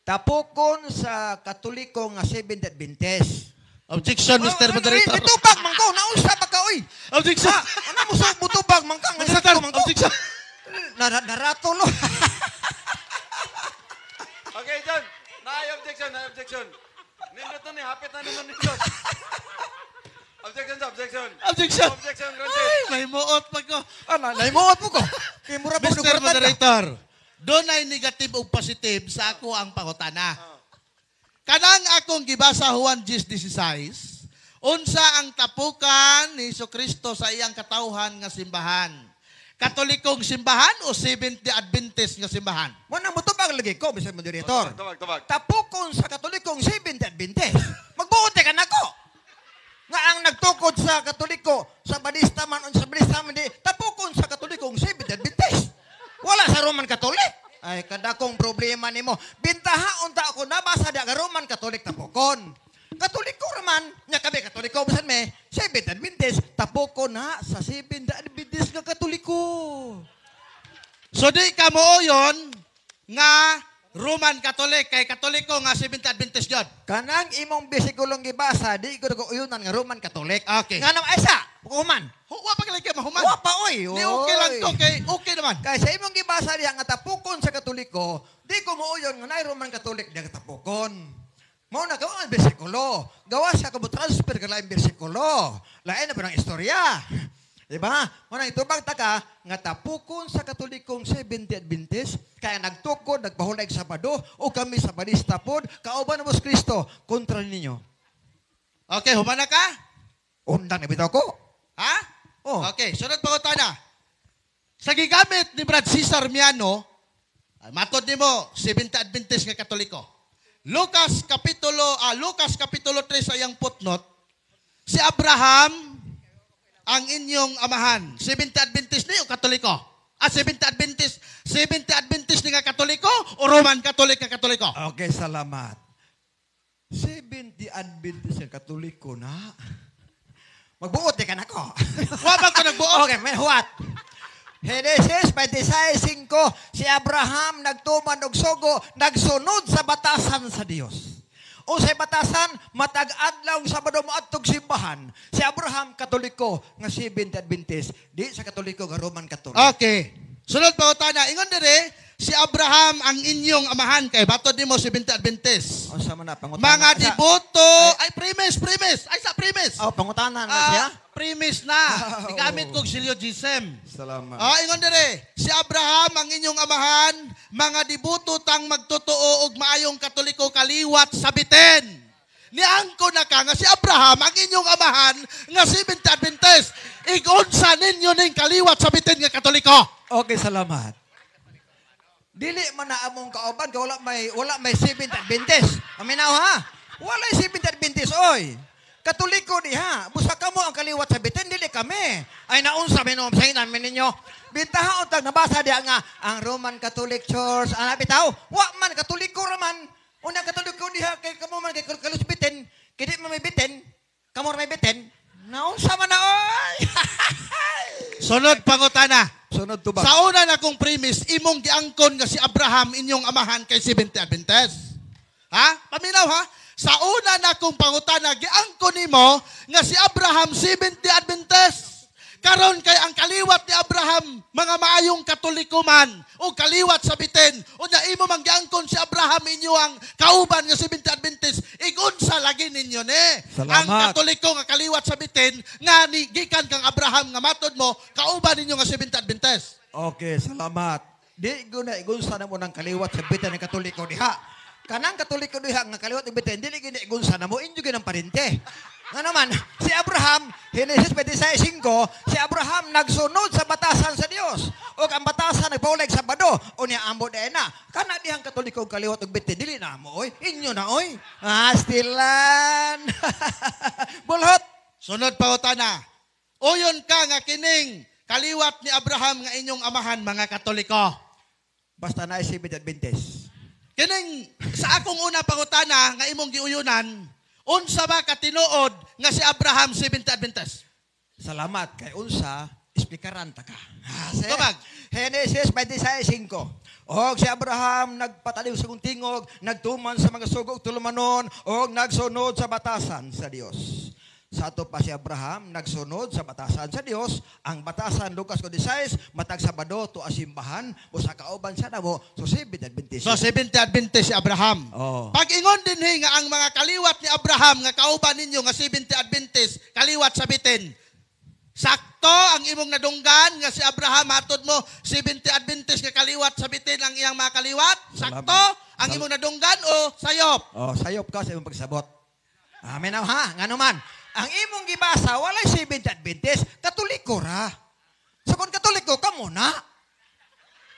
Tapukon sa Katoliko nga Seventh Adventist. Objection, Mr. Moderator. Bitubag man ko, nausa ba ka, oy? Objection. Ano mo sa butubag man ka? Objection. Objection. Naratulo. Okay, John. Na objection. Nindot na ni, hapit na naman nindot. Objection. Objection. Objection granted. Ay, may muot pa ko. Naimuot mo ko. Kaya mura pa Mr. Moderator, doon ay negative o positive sa ako ang pangutana. Kanang akong gibasa Juan 10:16, unsa ang tapukan ni Kristo sa iyang katawhan nga simbahan? Katolikong simbahan o Seventh-day Adventist nga simbahan? Muna mo tubag lagi ko, Mr. Moderator. Tubag. Tapukon sa Katolikong Seventh Adventist. Magbuote ka na ko. Nga ang nagtukod sa Katoliko, sa Badista man, o sa Badista man, tapukon sa Katolikong Seventh Adventist. Wala sa Roman Catholic. Ay, kada kong problema nimo. Bintaha unta ako nabasa di ang Roman Catholic tapukon. Katoliko raman, nya kami Katoliko bisan me, Seventh Adventist tapukon na sa Seventh Adventist nga Katoliko. So di ka mo yon nga Roman Catholic kay Katoliko nga Seventh Adventist jud. Kanang imong bisikulong gibasa, di ko uyunan nga Roman Catholic. Okay. Nga naman, ay sa, human. Wa pa kay mahuman. Wa pa, oy. Ni okay lang to kay okay naman. Kaya sa imong gibasa diha nga tapukon sa Katoliko, di ko muuyon nga nay Roman Catholic diha tapukon. Mao na gawa ang bersikulo. Gawa siya kamo transfer ka lain bersikulo. Lain na ba ng istorya? Diba? Manang itubang taka, nga tapukon sa Katolikong 70 Adventist, kaya nagtukod, nagpahulag sa Sabado, o kami sa Badista pod, kauban mo sa Kristo, kontra ninyo. Okay, humana ka? Undang na bitaw ko. Ha? Oh. Okay, sunod pangutana. Sa gigamit ni Brad Cesar Miano, matod nimo 70 Adventist nga Katoliko. Lucas kapitulo 3 sa iyang footnote, si Abraham ang inyong amahan. 70 Adventist ni o Katoliko? 70 Adventist ni nga Katoliko o Roman Catholic nga Katoliko? Okay, salamat. 70 Adventist nga Katoliko na. Magbuot ka na ko. Wa ba ko nagbuo? Okay, may what? Genesis 26:5, si Abraham nagtuman og sugo, nagsunod sa batasan sa Dios. O sa batasan, matag-adlaw sa Sabado moadtog simbahan. Si Abraham Katoliko nga 70 Adventist, di sa Katoliko nga Roman Catholic. Okay. Sunod pangutana, ingon dire si Abraham ang inyong amahan kay batod nimo 70 Adventist. O sa man pangutana. Mga diboto, ay premise. Ay sa premise. Oh, pangutana na siya. Premise na. Igamit kog syllogism. Salamat. Ingon dire, si Abraham ang inyong amahan, mga diboto tang magtotoo og maayong Katoliko kaliwat sa biten. Niangko na ka nga si Abraham ang inyong amahan nga 70 Adventist. Igunsa ninyo ning kaliwat sa biten nga Katoliko. Okay, salamat. Dili man na among kauban, wala may 70 Adventist. Aminaw ha? Wala 70 Adventist, oy. Katoliko diha. Busa ka mo ang kaliwat sa bitin, dili kami. Ay naunsa minom sa inan ninyo. Bintaha utang nabasa diha nga ang Roman Catholic Church. Ana bitaw? Wa man Katoliko raman. Una Katoliko diha kay kamo man kay kalos bitin. Kay di man may bitin. Kamo may bitin. Naunsa man na oy. Sunod pangutana. Sunod tubag. Sa una na kong premise, imong giangkon nga si Abraham inyong amahan kay 70 Adventist. Ha? Paminaw ha? Sa una na kong pangutana, giangkon nimo nga si Abraham 70 Adventist. Karon kay ang kaliwat ni Abraham, mga maayong Katoliko man, o kaliwat sa bitin, o na imo man giangkon si Abraham inyo ang kauban nga 70 Adventist, igunsa lagi ninyo ni. Salamat. Ang Katoliko nga kaliwat sa bitin, nga ni gikan kang Abraham nga matod mo, kauban ninyo nga 70 Adventist. Okay, salamat. Di guna igunsa na mo ng kaliwat sa bitin ng Katoliko diha. Kanang Katoliko diha nga kaliwat ng bitin, dili gina igunsa na mo, inyo ginang parinte. Nga naman, si Abraham, Genesis 26:5, si Abraham nagsunod sa batasan sa Dios. O ang batasan nagpaulag sa Sabado, o niya ambo na na. Kana dihang Katoliko kaliwat ng bitin, dili na mo, oy. Inyo na, oy. Stilan. Bulhot. Sunod pangutana. Uyon ka nga kining kaliwat ni Abraham nga inyong amahan mga Katoliko. Basta na 70 Adventist. Kining sa akong una pangutana nga imong giuyunan, unsa ba katinuod nga si Abraham 70 Adventist? Salamat kay unsa ispikaran ta ka. Tubag. Genesis 26:5. Og si Abraham nagpataliw sa tingog, nagtuman sa mga sugog tulumanon, og nagsunod sa batasan sa Dios. Sa ato pa si Abraham nagsunod sa batasan sa Dios. Ang batasan Lucas 16, matag Sabado to asimbahan, o sa kauban sa namo, so 70 Adventist. So 70 Adventist si Abraham. Oh. Pag-ingon din nga ang mga kaliwat ni Abraham nga kauban ninyo nga 70 Adventist, kaliwat sa bitin. Sakto ang imong nadunggan nga si Abraham hatod mo 70 Adventist nga kaliwat sa bitin ang iyang mga kaliwat. Sakto ang imong nadunggan o sayop. Oh, sayop ka sa imong pagsabot. Amen ha. Ngano man, ang imong gibasa walay 70 Adventist, Katoliko ra. So kung Katoliko ka muna,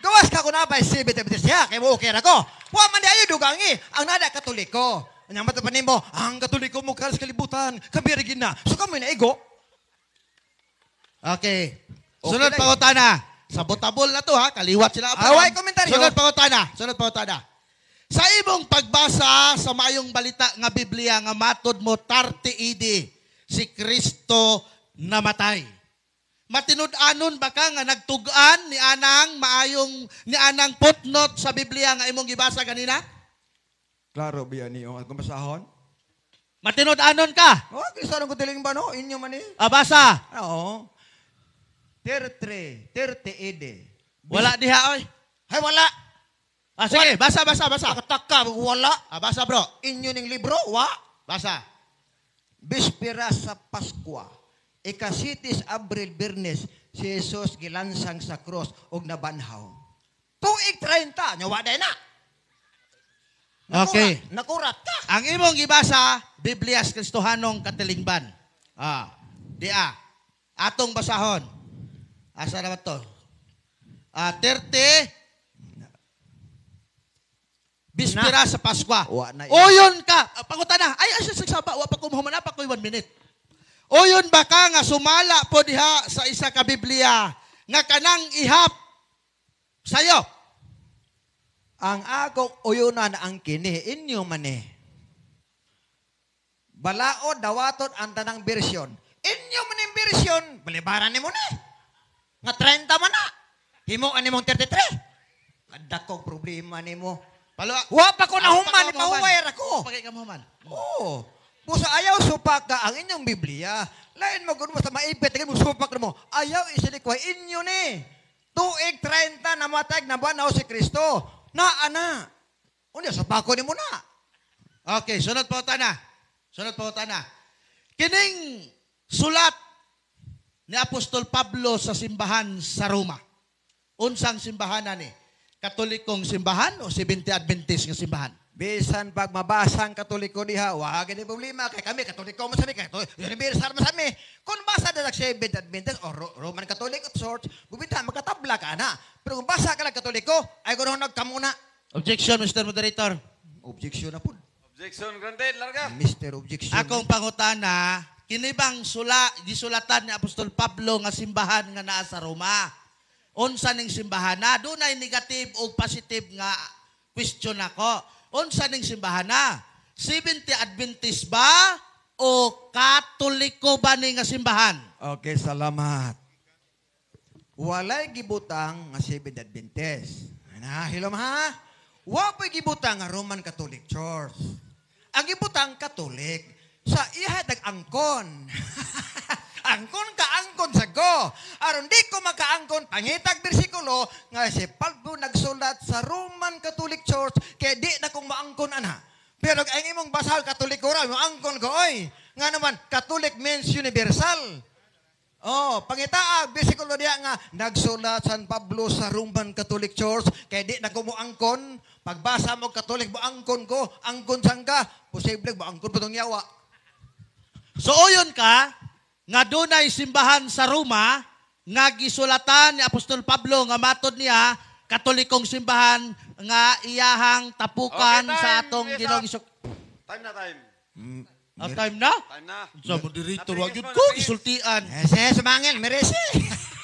gawas ka kung napay 70 Adventist ya, kay mo okay ra ko. Wa man di ayo dugangi, ang nada Katoliko. Anyang matapanin mo, ang Katoliko mo kalas kalibutan, kabirigin na. So kamo na ego. Okay. Okay Sunod na pangutana. Sabotable na to ha, kaliwat sila Abraham. Away komentaryo. Sunod pangutana. Sa imong pagbasa sa maayong balita nga Biblia nga matod mo 30 AD, si Kristo namatay. Matinud-anon ba ka nga nagtugan ni anang footnote sa Biblia nga imong gibasa kanina? Klaro biya niyo ang kumasahon? Matinud-anon ka? Oh, kisa nang kutiling ba no? Inyo man eh. Basa. Oo. 30 AD. Wala diha oy. Hay wala. Sige, basa. Kataka, wala. Basa bro. Inyo ning libro, wa. Basa. Bispera sa Paskwa. Ikasitis Abril Birnes, si Jesus gilansang sa cross og nabanhaw. Tuig 30, nyawa na na. Okay. Nakurat ka. Ang imong gibasa, Biblias Kristohanong Katilingban. Atong basahon. Asa na ba to? 30 Bispira sa Pasko. Wa na yun. Oyon ka. Pangutan na. Ay, asya sagsaba. Wa pa ko mahuman. Pa ko 1 minute. Oyon ba ka nga sumala po diha sa isa ka Biblia nga kanang ihap sayo? Ang akong uyunan ang kini, inyo mani. Balaod, dawaton, ang tanang bersyon. Inyo maning bersyon, balibaran ni mo na. Nga 30 man na. Himo ani mong 33. Kada kong problema ni mo. Wa pa ko nahuman, mahuway ako. Pagay ka mahuman. Oo. Busa ayaw supak ka ang inyong Biblia. Lain mo mo sa maipit, mo supak mo. Ayaw isilikway inyo ni. Tuig 30 namatay nabanaw si Kristo. Ana. Unya supak ko ni mo na. Okay, sunod po na. Kining sulat ni Apostol Pablo sa simbahan sa Roma. Unsang simbahan na ni? Katolikong simbahan o Seventh Adventist nga simbahan? Bisan pag mabasang Katoliko diha, wag ni problema kay kami Katoliko mo sa mi, universal mo sa mi. Kung basa na sa Seventh Adventist o Roman Catholic of sorts, bubita magkatabla ka na. Pero kung basa ka lang Katoliko, ay ganoon nagkamuna. Objection, Mr. Moderator. Objection na po. Objection granted, larga. Mr. Objection. Akong pangutana, kinibang gisulatan ni Apostol Pablo nga simbahan nga naa sa Roma. Unsa ning simbahan na? Dunay negative o positive nga question ako. Unsa ning simbahan na? Seventh Adventist ba o Katoliko ba ni nga simbahan? Okay, salamat. Walay gibutang nga Seventh Adventist. Hilom ha? Wa pa gibutang nga Roman Catholic Church. Ang gibutang Katolik sa iha angkon. Angkon ka angkon sa go. Aron di ko makaangkon pangitag bersikulo nga si Pablo nagsulat sa Roman Catholic Church kay di na kong maangkon ana. Pero ang imong basal Katoliko ra mo angkon ko oy. Nga naman Catholic means universal. Oh, pangitaag bersikulo diya nga nagsulat San Pablo sa Roman Catholic Church kay di na ko mo angkon. Pagbasa mo Katolik mo angkon ko, angkon sangka, posible mo angkon putong yawa. So oyon ka nga dunay simbahan sa Roma nga gisulatan ni Apostol Pablo nga matod niya Katolikong simbahan nga iyahang tapukan Okay, time. sa atong Yes, Ginoong Time na time. time na? Time na. Sa moderator wag Napigis yun mo, ko napigis. gisultian. Sumangil, meresi.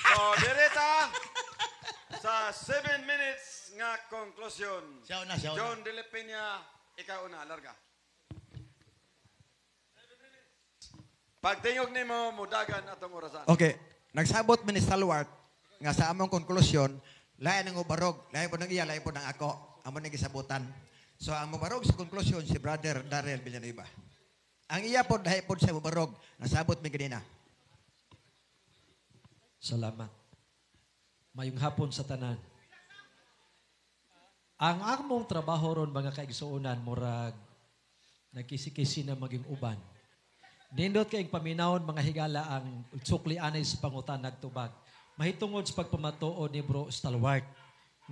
So, direta sa 7 minutes nga conclusion. Siya una. John De La Peña, ikaw una, larga. Pagtingog nimo mudagan atong orasan. Okay, nagsabot man ni Stalwart nga sa among konklusyon, lain ang ubarog, lain po ng iya, lain po ng ako, among nagisabutan. So ang ubarog sa konklusyon si Brother Darrell Villanueva. Ang iya po dahil po sa ubarog, nasabot mi ganina. Salamat. Mayong hapon sa tanan. Ang among trabaho ron mga kaigsuonan murag nagkisi-kisi na maging uban. Nindot kayong paminawon mga higala ang sukli anay sa pangutan nagtubag. Mahitungod sa pagpamatuo ni Bro Stalwart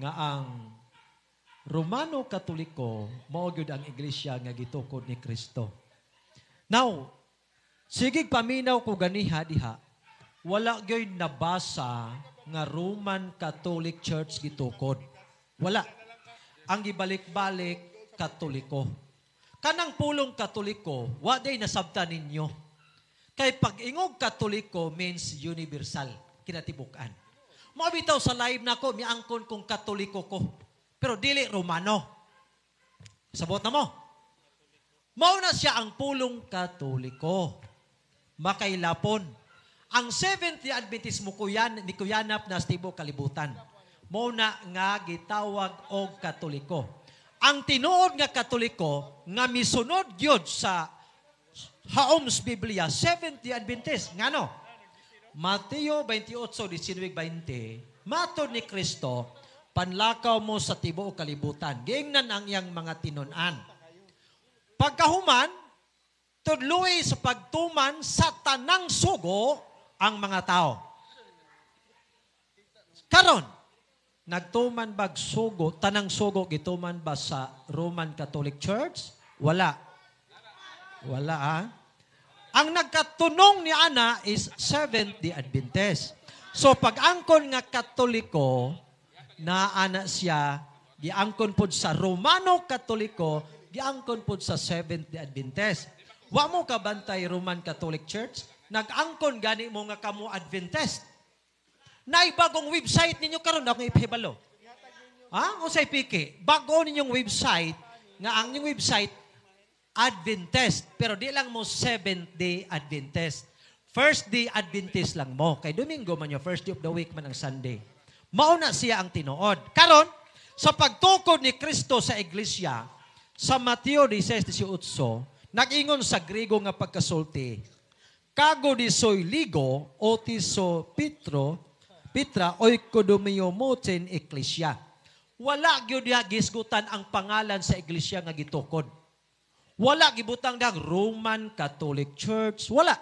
nga ang Romano Katoliko mao gyud ang iglesia nga gitukod ni Kristo. Now, sigig paminaw ko ganiha diha. Wala gyud nabasa nga Roman Catholic Church gitukod. Wala. Ang gibalik-balik Katoliko. Kanang pulong Katoliko, wa day nasabtan ninyo. Kay pag-ingog Katoliko means universal, kinatibukan. Mabitaw sa live na ko, miangkon kong Katoliko ko. Pero dili Romano. Sabot na mo. Mauna siya ang pulong Katoliko. Makailapon. Ang Seventh Adventist mo ni kuyanap na stibo kalibutan. Mauna nga gitawag og Katoliko. Ang tinuod nga Katoliko nga misunod gyud sa Haom's Biblia, Seventh Adventist. Ngano? Mateo 28:19-20, matod ni Kristo, panlakaw mo sa tibuok kalibutan. Giingnan ang iyang mga tinun-an. Pagkahuman, tudloy sa pagtuman sa tanang sugo, ang mga tao. Karon, nagtuman bag sugo, tanang sugo gituman ba sa Roman Catholic Church? Wala. Wala ah. Ang nagkatunong ni Ana is Seventh-day Adventist. So pag angkon nga Katoliko, na ana siya, giangkon pod sa Romano Katoliko, giangkon pod sa Seventh-day Adventist. Wa mo kabantay Roman Catholic Church, nag-angkon gani mo nga kamo Adventist. Naibagong website ninyo karon ako ipahibalo. Ha? O say piki, bago ninyong website, nga ang inyong website Adventist, pero di lang mo Seventh-day Adventist. First-day Adventist lang mo. Kay Domingo man yung first day of the week man ang Sunday. Mauna siya ang tinuod. Karon, sa pagtukod ni Kristo sa iglesia, sa Mateo 16:18, nag-ingon sa Griego nga pagkasulti, kago di soy ligo, otiso Petra, oikodomio moten eklesia. Wala gyud diha gisgutan ang pangalan sa iglesia nga gitukod. Wala gibutang dag Roman Catholic Church, wala.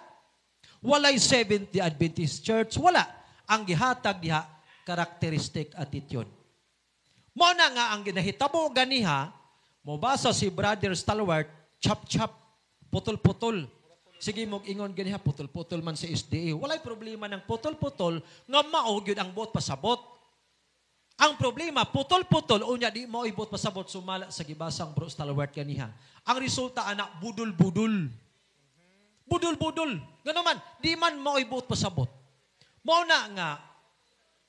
Walay Seventh-day Adventist Church, wala. Ang gihatag diha characteristic attitude. Mo na nga ang ginahitabo ganiha, mobasa si Brother Stalwart, chap-chap, putol-putol. Sige mo ingon ganiha, putol-putol man sa SDA. Walay problema ng putol-putol, nga mao gyud ang buot pasabot. Ang problema, putol-putol, unya di mo ibot pasabot sumala sa gibasang Bro Stalwart ganiha. Ang resulta anak, budul-budul. Budul-budul. Gano man, di man mo ibot pasabot. Mao na nga,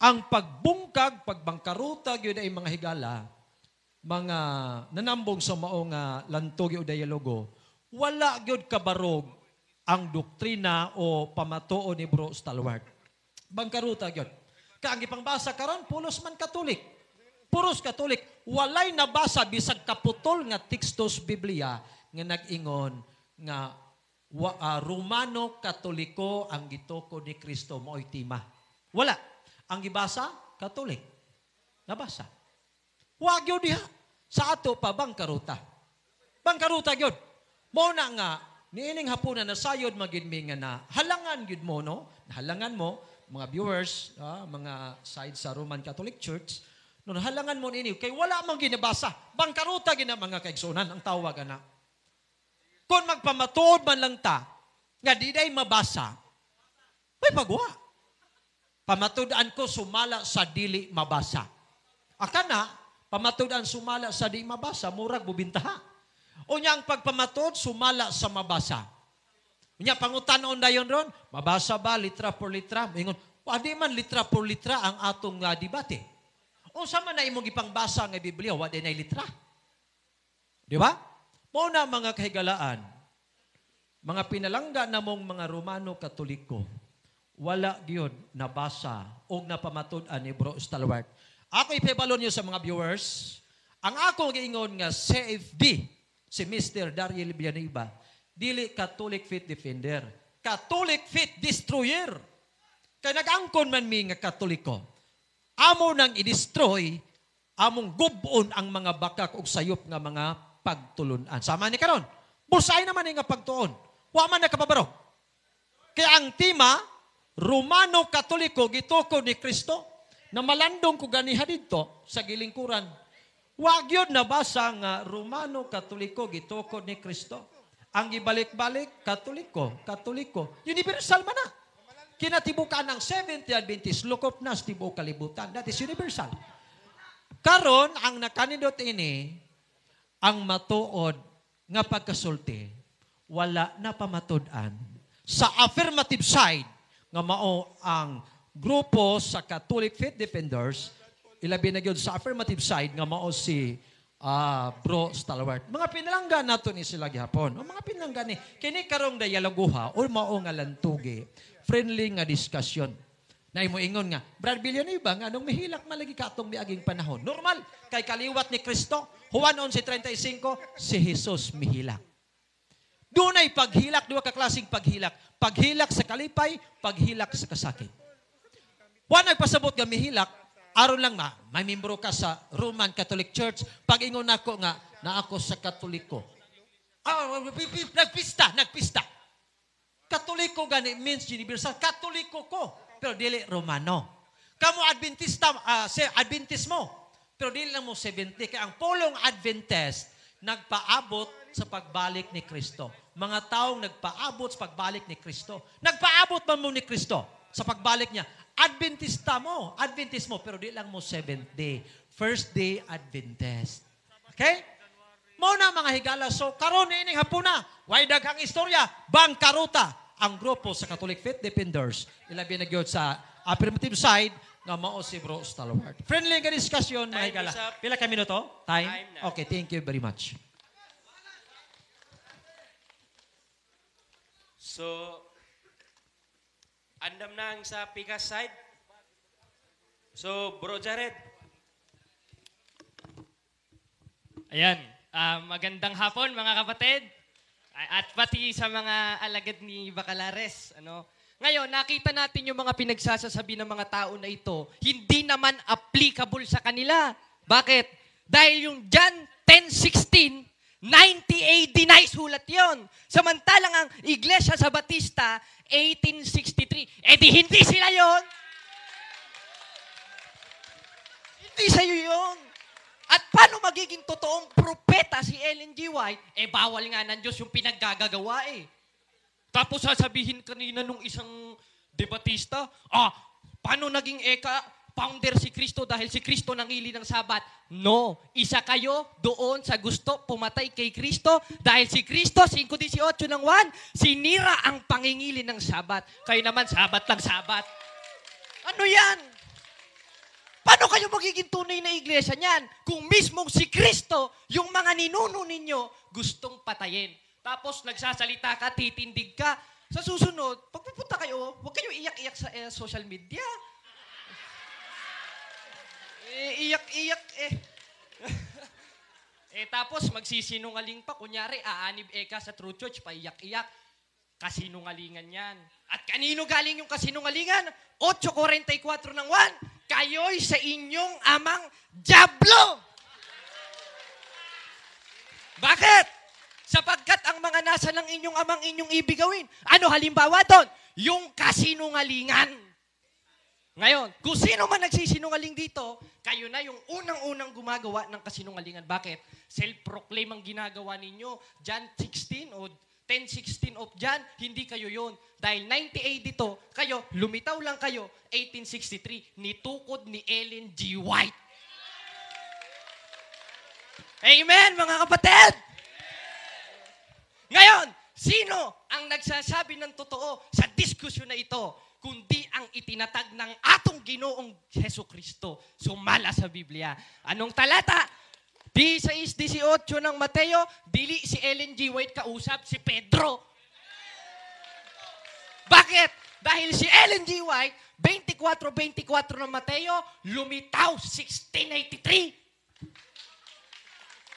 ang pagbungkag, pagbangkaruta, yun ay mga higala, mga nanambong sa maong lantog o dialogo, wala yun kabarog ang doktrina o pamatuo ni Bro Stalwart. Bangkaruta yun. Kaang ipangbasa karon pulos man Katolik. Puros Katolik. Walay nabasa bisag kaputol nga tekstos Biblia nga nag-ingon nga Romano Katoliko ang gitoko ni Kristo mo'y tima. Wala. Ang gibasa, Katolik. Nabasa. Wag yun diha. Sa ato pa, bangkaruta. Bangkaruta yun. Mo na nga, niining hapunan na sayod maginmi nga na halangan yun mo, no? Halangan mo, mga viewers, mga side sa Roman Catholic Church, no, halangan mo nini, kay wala mang ginabasa. Bangkaruta gina mga kaigsunan, ang tawag na. Kung magpamatuod man lang ta, nga di day mabasa, may pagwa. Pamatudan ko sumala sa dili mabasa. Akana, pamatudan sumala sa dili mabasa, murag bubintaha. Unya ang pagpamatud sumala sa mabasa. Unya pangutanon dayon ron, mabasa ba litra por litra? Ingon, di man litra por litra ang atong debate. O sama na imong ipangbasa nga Biblia, wa di na litra. Di ba? Mao na mga kahigalaan, mga pinalangga namong mga Romano Katoliko, wala gyud nabasa o napamatud-an ni Bro Stalwart. Ako ipabalon niyo sa mga viewers, ang ako giingon nga CFD, si Mr. Daryl Villanueva, dili Catholic Faith Defender, Catholic Faith Destroyer. Kaya nag-angkon man mi nga Katoliko, amo nang i-destroy, among gubon ang mga bakak ug sayop nga mga pagtulunan. Sama ni karon, busay naman nga pagtuon. Wa man nakapabaro. Kaya ang tema, Romano Katoliko, gitoko ni Kristo, na malandong ko ganiha dito sa gilingkuran. Wag yun nabasa nga Romano Katoliko, gitoko ni Kristo. Ang ibalik-balik, Katoliko, Katoliko. Universal man na. Kinatibukan ng Seventh-day Adventist, lukop na sa tibuok kalibutan. That is universal. Karon, ang nakanindot ini, ang matuod nga pagkasulti, wala na pamatud-an. Sa affirmative side, nga mao ang grupo sa Catholic Faith Defenders, ilabi na gyud sa affirmative side nga mao si Bro Stalwart. Mga pinalangga nato ni sila gihapon. O mga pinalangga ni kini karong dialoguha o mao nga lantugi, friendly nga discussion. Na imo ingon nga, Brad Villanueva, nga anong mahilak malagi ka atong miaging panahon. Normal, kay kaliwat ni Kristo, Juan 11:35, si Jesus mihilak. Dunay paghilak, duwa ka klaseng paghilak. Paghilak sa kalipay, paghilak sa kasakit. Wa nagpasabot nga mihilak, aron lang may membro ka sa Roman Catholic Church, pag ingon nako nga na ako sa Katoliko. Nagpista. Katoliko gani means universal. Katoliko ko, pero dili Romano. Kamo Adventista, Adventismo, pero dili lang mo 70. Kaya ang pulong Adventist, nagpaabot sa pagbalik ni Kristo. Mga taong nagpaabot sa pagbalik ni Kristo. Nagpaabot ba mo ni Kristo sa pagbalik niya? Adventista mo, Adventist mo, pero di lang mo 7th day. First day Adventist. Okay? Mo na mga higala. So, karon ining hapuna, way daghang istorya, bangkaruta ang grupo sa Catholic Faith Defenders. Ilabi na gyud sa affirmative side nga mao si Bro Stalwart. Friendly nga discussion, mga Time higala. is up. Pila ka minuto? Time? Time na. Okay, thank you very much. So, andam na ang sa Pikas side. So, Bro Jared. Ayan. Magandang hapon, mga kapatid. At pati sa mga alagad ni Bacalares. Ngayon, nakita natin yung mga pinagsasasabi ng mga tao na ito, hindi naman applicable sa kanila. Bakit? Dahil yung John 10:16, 90 AD na isulat yun. Samantalang ang Iglesia sa Batista, 1863. Di hindi sila yon. Hindi sa'yo yun. At paano magiging totoong propeta si Ellen G. White? Bawal nga ng Diyos yung pinaggagawa Tapos sasabihin kanina nung isang debatista, paano naging founder si Kristo dahil si Kristo nangili ng Sabat? No, isa kayo doon sa gusto pumatay kay Kristo dahil si Kristo, 5:18 ng 1, sinira ang pangingili ng Sabat. Kayo naman, Sabat lang Sabat. Ano yan? Paano kayo magiging tunay na iglesia niyan kung mismong si Kristo, yung mga ninuno ninyo, gustong patayin? Tapos nagsasalita ka, titindig ka. Sa susunod, pag pupunta kayo, huwag kayo iyak-iyak sa social media. Iyak-iyak tapos magsisinungaling pa. Kunyari, aanib ka sa True Church, paiyak-iyak. Kasinungalingan yan. At kanino galing yung kasinungalingan? 8:44 ng 1. Kayo'y sa inyong amang Diablo! Bakit? Sapagkat ang mga nasa ng inyong amang inyong ibigawin. Ano halimbawa doon? Yung kasinungalingan. Ngayon, kung sino man nagsisinungaling dito, kayo na yung unang-unang gumagawa ng kasinungalingan. Bakit? Self-proclaim ang ginagawa ninyo. John 16 o 10:16 of John, hindi kayo yon. Dahil 98 dito, kayo, lumitaw lang kayo, 1863, nitukod ni Ellen G. White. Amen, mga kapatid! Ngayon, sino ang nagsasabi ng totoo sa diskusyon na ito, kundi ang itinatag ng atong Ginoong Jesucristo, sumala sa Biblia. Anong talata? 16:18 ng Mateo, dili si Ellen G. White kausap, si Pedro. Bakit? Dahil si Ellen G. White, 24:24 ng Mateo, lumitaw 1683.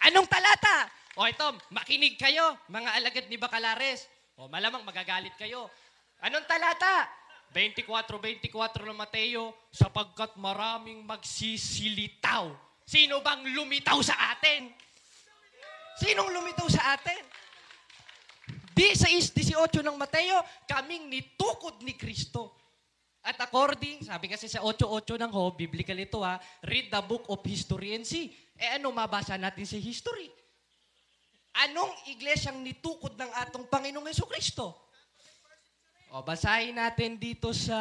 Anong talata? O ito, makinig kayo, mga alagad ni Bacalares. O malamang magagalit kayo. Anong talata? 24:24 ng Mateo, sapagkat maraming magsisilitaw. Sino bang lumitaw sa atin? Sinong lumitaw sa atin? 16:18 ng Mateo, kaming nitukod ni Kristo. At according, sabi kasi sa 8:8 ng Hope, biblical ito read the book of history and see. Ano mabasa natin sa history? Anong iglesyang nitukod ng atong Panginoong Jesucristo? O, basahin natin dito sa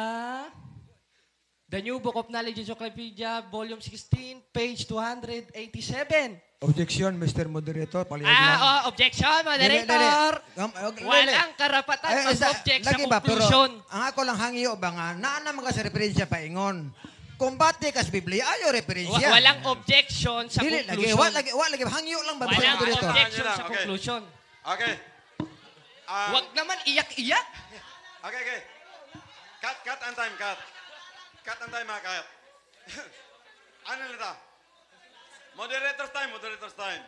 The New Book of Knowledge Encyclopedia, Volume 16, page 287. Objection, Mr. Moderator. Palihag lang. Objection, Dali, moderator. dali. Walang karapatan mag-object sa lagi ba, conclusion. Pero, ang ako lang hangiyo ba nga, naan mga sa referensya pa ingon. Kumbate kas Biblia, ayo referensya. Walang objection sa Dili, lagi, conclusion. lagi, hangiyo lang ba, Mr. Walang Moderator? objection sa Okay. conclusion. Okay. Wag naman iyak-iyak. Okay. Cut ang time, cut. Cut ang time, mga cut. Ano nito? Moderator's time.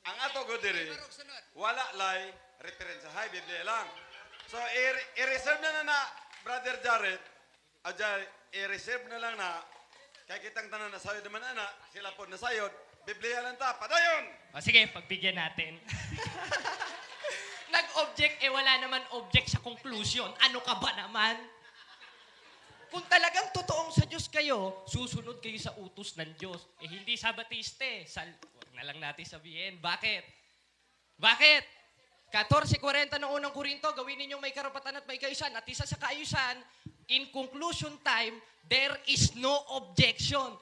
Ang ato go diri, wala lay referensya. Hay, Biblia lang. So, i-reserve na Brother Jared. I-reserve na lang na, kaya kitang tanan na sayod naman sila po na sayod, Biblia lang ta, padayon! Sige, pagbigyan natin. nag-object, wala naman object sa conclusion. Ano ka ba naman? Kung talagang totoong sa Diyos kayo, susunod kayo sa utos ng Diyos. Hindi sa Batiste. Huwag na lang natin sabihin. Bakit? Bakit? 14:40 ng unang Korinto, gawin ninyong may karapatan at may kaayusan. At isa sa kaayusan, in conclusion time, there is no objection.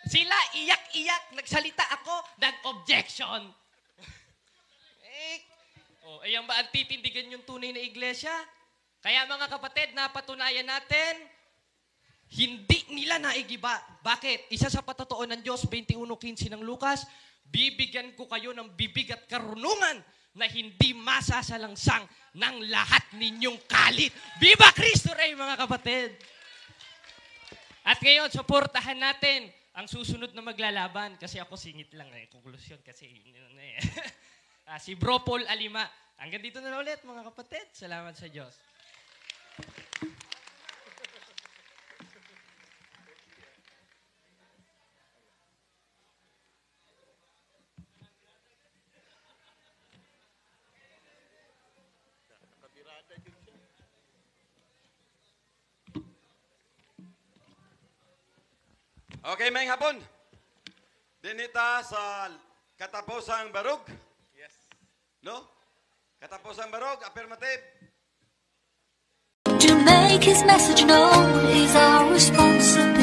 Sila iyak-iyak, nagsalita ako, nag-objection. Ayan ba ang titindigan yung tunay na iglesia? Kaya mga kapatid, napatunayan natin, hindi nila naigiba. Bakit? Isa sa patotoo ng Diyos, 21:15 ng Lucas, bibigyan ko kayo ng bibig at karunungan na hindi masasalangsang ng lahat ninyong kalit. Viva Cristo Rey, mga kapatid! At ngayon, suportahan natin ang susunod na maglalaban. Kasi ako singit lang konklusyon kasi yun eh. Si Bro Paul Alima. Hanggang dito na ulit, mga kapatid. Salamat sa Diyos. Okay, may hapon. Dinita sa katapusang barug. Yes. No? Katapusang barug, affirmative. To make his message known is our responsibility.